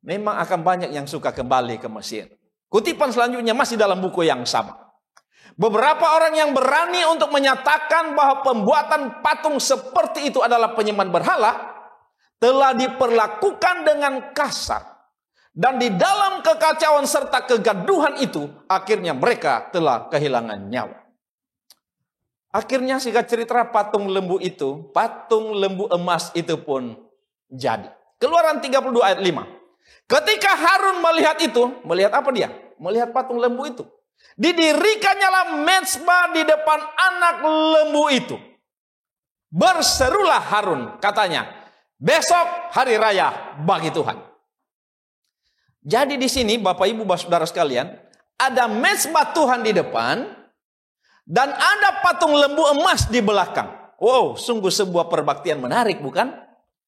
Memang akan banyak yang suka kembali ke Mesir. Kutipan selanjutnya masih dalam buku yang sama. Beberapa orang yang berani untuk menyatakan bahwa pembuatan patung seperti itu adalah penyembahan berhala telah diperlakukan dengan kasar. Dan di dalam kekacauan serta kegaduhan itu akhirnya mereka telah kehilangan nyawa. Akhirnya singkat cerita patung lembu emas itu pun jadi. Keluaran 32 ayat 5. Ketika Harun melihat itu, melihat apa dia? Melihat patung lembu itu. Didirikannya lah mezbah di depan anak lembu itu. Berserulah Harun, katanya, besok hari raya bagi Tuhan. Jadi di sini Bapak Ibu Saudara sekalian, ada mezbah Tuhan di depan, dan ada patung lembu emas di belakang. Wow, sungguh sebuah perbaktian menarik, bukan?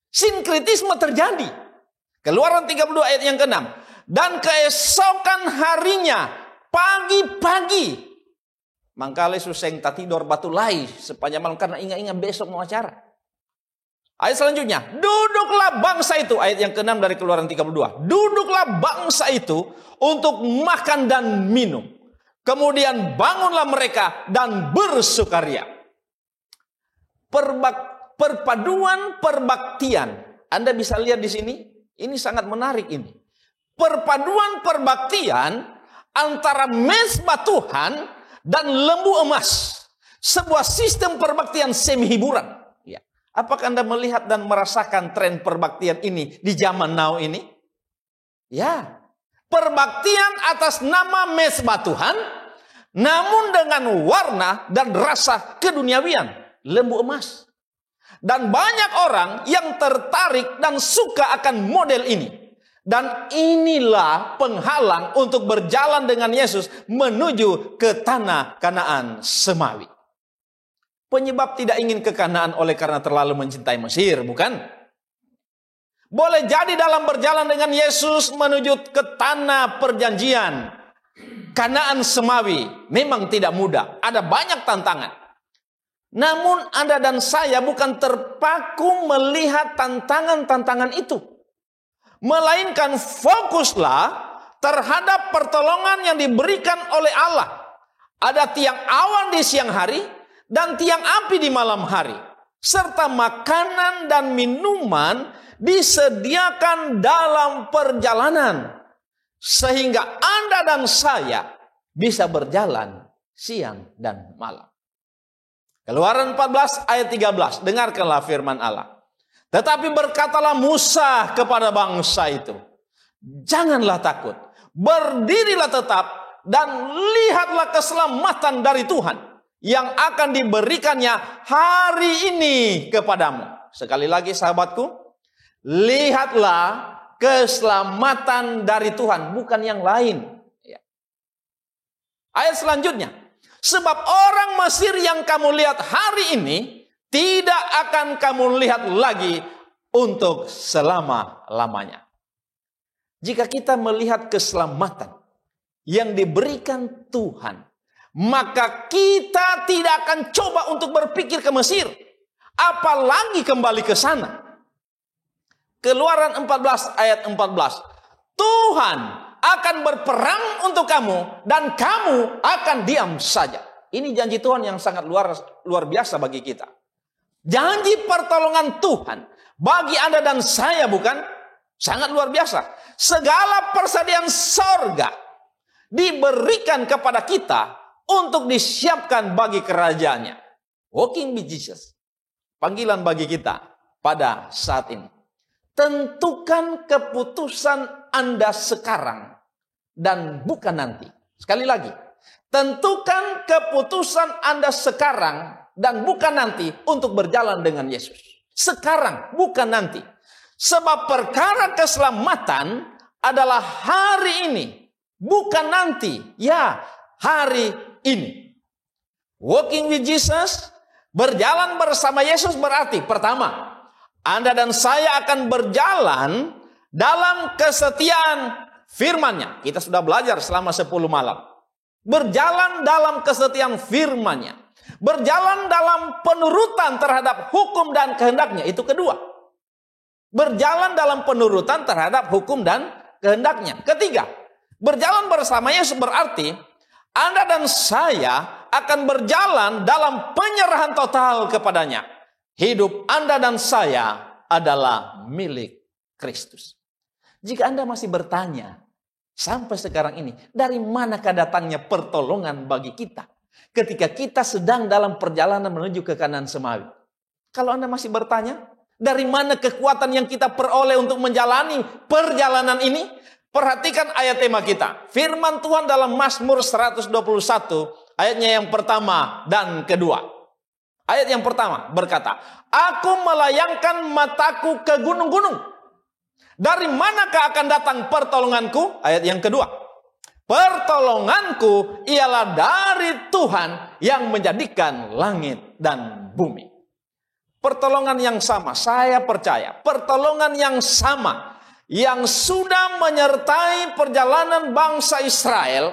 Sinkretisme terjadi. Keluaran 32 ayat yang ke-6. Dan keesokan harinya, pagi-pagi, mangkale suseng tak tidur batu lai sepanjang malam karena ingat-ingat besok mau acara. Ayat selanjutnya, duduklah bangsa itu, ayat yang ke-6 dari Keluaran 32. Duduklah bangsa itu untuk makan dan minum. Kemudian bangunlah mereka dan bersukaria. Perpaduan perbaktian. Anda bisa lihat di sini, ini sangat menarik ini. Perpaduan perbaktian antara mezbah Tuhan dan lembu emas. Sebuah sistem perbaktian semi hiburan. Apakah Anda melihat dan merasakan tren perbaktian ini di zaman now ini? Ya, perbaktian atas nama mezbah Tuhan, namun dengan warna dan rasa keduniawian, lembu emas. Dan banyak orang yang tertarik dan suka akan model ini. Dan inilah penghalang untuk berjalan dengan Yesus menuju ke tanah Kanaan semawi. Penyebab tidak ingin ke Kanaan oleh karena terlalu mencintai Mesir, bukan? Boleh jadi dalam berjalan dengan Yesus menuju ke tanah perjanjian, Kanaan semawi, memang tidak mudah. Ada banyak tantangan. Namun Anda dan saya bukan terpaku melihat tantangan-tantangan itu. Melainkan fokuslah terhadap pertolongan yang diberikan oleh Allah. Ada tiang awan di siang hari, dan tiang api di malam hari, serta makanan dan minuman disediakan dalam perjalanan, sehingga Anda dan saya bisa berjalan siang dan malam. Keluaran 14 ayat 13, dengarkanlah firman Allah. Tetapi berkatalah Musa kepada bangsa itu, janganlah takut, berdirilah tetap dan lihatlah keselamatan dari Tuhan yang akan diberikannya hari ini kepadamu. Sekali lagi sahabatku, lihatlah keselamatan dari Tuhan, bukan yang lain. Ayat selanjutnya, sebab orang Mesir yang kamu lihat hari ini, tidak akan kamu lihat lagi untuk selama-lamanya. Jika kita melihat keselamatan yang diberikan Tuhan, maka kita tidak akan coba untuk berpikir ke Mesir, apalagi kembali ke sana. Keluaran 14 ayat 14. Tuhan akan berperang untuk kamu dan kamu akan diam saja. Ini janji Tuhan yang sangat luar biasa bagi kita. Janji pertolongan Tuhan bagi Anda dan saya bukan? Sangat luar biasa. Segala persediaan sorga diberikan kepada kita untuk disiapkan bagi kerajaannya. Walking with Jesus. Panggilan bagi kita pada saat ini. Tentukan keputusan Anda sekarang dan bukan nanti. Sekali lagi. Tentukan keputusan Anda sekarang dan bukan nanti untuk berjalan dengan Yesus. Sekarang, bukan nanti. Sebab perkara keselamatan adalah hari ini. Bukan nanti. Ya, hari ini. Walking with Jesus, berjalan bersama Yesus berarti pertama, Anda dan saya akan berjalan dalam kesetiaan firman-Nya. Kita sudah belajar selama 10 malam. Berjalan dalam kesetiaan firman-Nya. Berjalan dalam penurutan terhadap hukum dan kehendak-Nya. Itu kedua. Berjalan dalam penurutan terhadap hukum dan kehendak-Nya. Ketiga, berjalan bersama Yesus berarti Anda dan saya akan berjalan dalam penyerahan total kepadanya. Hidup Anda dan saya adalah milik Kristus. Jika Anda masih bertanya, sampai sekarang ini, dari manakah datangnya pertolongan bagi kita ketika kita sedang dalam perjalanan menuju ke Kanaan semawi? Kalau Anda masih bertanya, dari mana kekuatan yang kita peroleh untuk menjalani perjalanan ini? Perhatikan ayat tema kita. Firman Tuhan dalam Mazmur 121, ayatnya yang pertama dan kedua. Ayat yang pertama berkata, aku melayangkan mataku ke gunung-gunung. Dari manakah akan datang pertolonganku? Ayat yang kedua. Pertolonganku ialah dari Tuhan yang menjadikan langit dan bumi. Pertolongan yang sama, saya percaya. Pertolongan yang sama yang sudah menyertai perjalanan bangsa Israel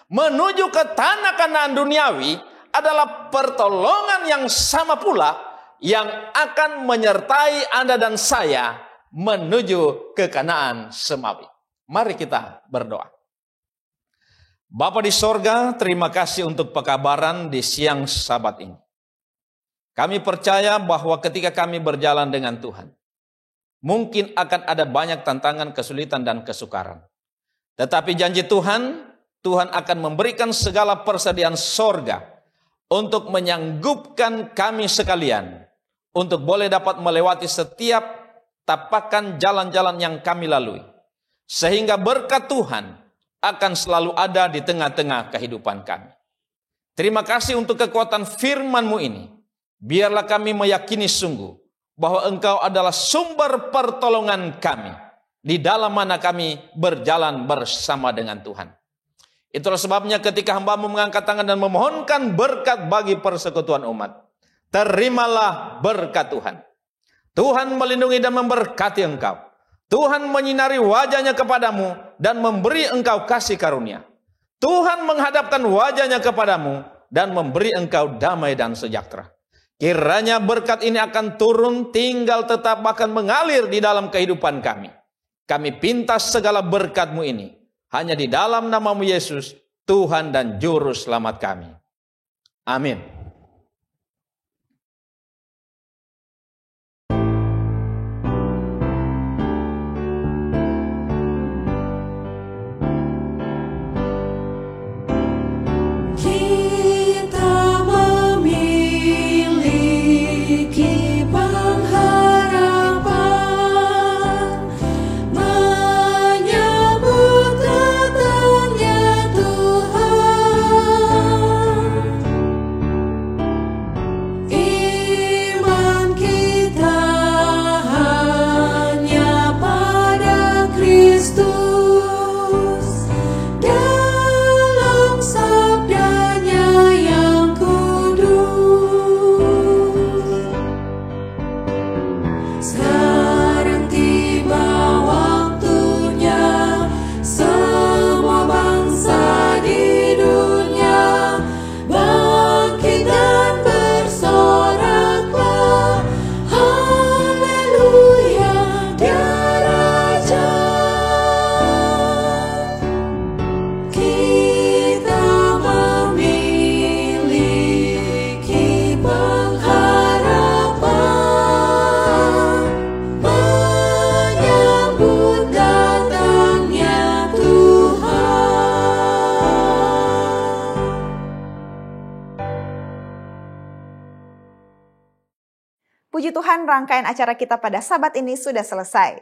menuju ke tanah Kanaan duniawi adalah pertolongan yang sama pula yang akan menyertai Anda dan saya menuju ke Kanaan Semawi. Mari kita berdoa. Bapa di sorga, terima kasih untuk pekabaran di siang Sabat ini. Kami percaya bahwa ketika kami berjalan dengan Tuhan, mungkin akan ada banyak tantangan, kesulitan, dan kesukaran. Tetapi janji Tuhan, Tuhan akan memberikan segala persediaan sorga untuk menyanggupkan kami sekalian, untuk boleh dapat melewati setiap tapakan jalan-jalan yang kami lalui. Sehingga berkat Tuhan akan selalu ada di tengah-tengah kehidupan kami. Terima kasih untuk kekuatan firman-Mu ini. Biarlah kami meyakini sungguh bahwa Engkau adalah sumber pertolongan kami di dalam mana kami berjalan bersama dengan Tuhan. Itulah sebabnya ketika hamba-Mu mengangkat tangan dan memohonkan berkat bagi persekutuan umat, terimalah berkat Tuhan. Tuhan melindungi dan memberkati engkau. Tuhan menyinari wajahnya kepadamu dan memberi engkau kasih karunia. Tuhan menghadapkan wajahnya kepadamu dan memberi engkau damai dan sejahtera. Kiranya berkat ini akan turun, tinggal, tetap, bahkan mengalir di dalam kehidupan kami. Kami pintas segala berkat-Mu ini hanya di dalam nama-Mu Yesus, Tuhan dan Juru Selamat kami. Amin. Kita memiliki pengharapan menyambut datangnya Tuhan. Iman kita hanya pada Kristus. Dalam sabdanya yang kudus, sekarang tiba waktunya semua bangsa di dunia bangkit dan bersoraklah, haleluya, Dia Raja. Kita memiliki pengharapan menyambut datangnya Tuhan. Puji Tuhan, rangkaian acara kita pada Sabat ini sudah selesai.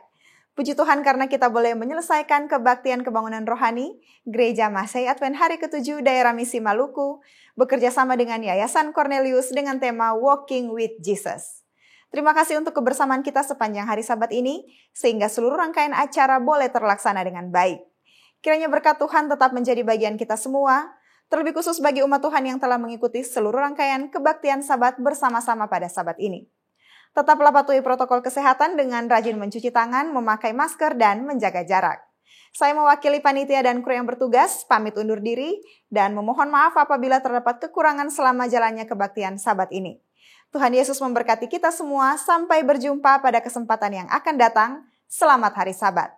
Puji Tuhan karena kita boleh menyelesaikan kebaktian kebangunan rohani Gereja Masehi Advent Hari ke-7 Daerah Misi Maluku bekerja sama dengan Yayasan Cornelius dengan tema Walking with Jesus. Terima kasih untuk kebersamaan kita sepanjang hari Sabat ini sehingga seluruh rangkaian acara boleh terlaksana dengan baik. Kiranya berkat Tuhan tetap menjadi bagian kita semua, terlebih khusus bagi umat Tuhan yang telah mengikuti seluruh rangkaian kebaktian Sabat bersama-sama pada Sabat ini. Tetaplah patuhi protokol kesehatan dengan rajin mencuci tangan, memakai masker, dan menjaga jarak. Saya mewakili panitia dan kru yang bertugas, pamit undur diri, dan memohon maaf apabila terdapat kekurangan selama jalannya kebaktian Sabat ini. Tuhan Yesus memberkati kita semua, sampai berjumpa pada kesempatan yang akan datang. Selamat Hari Sabat.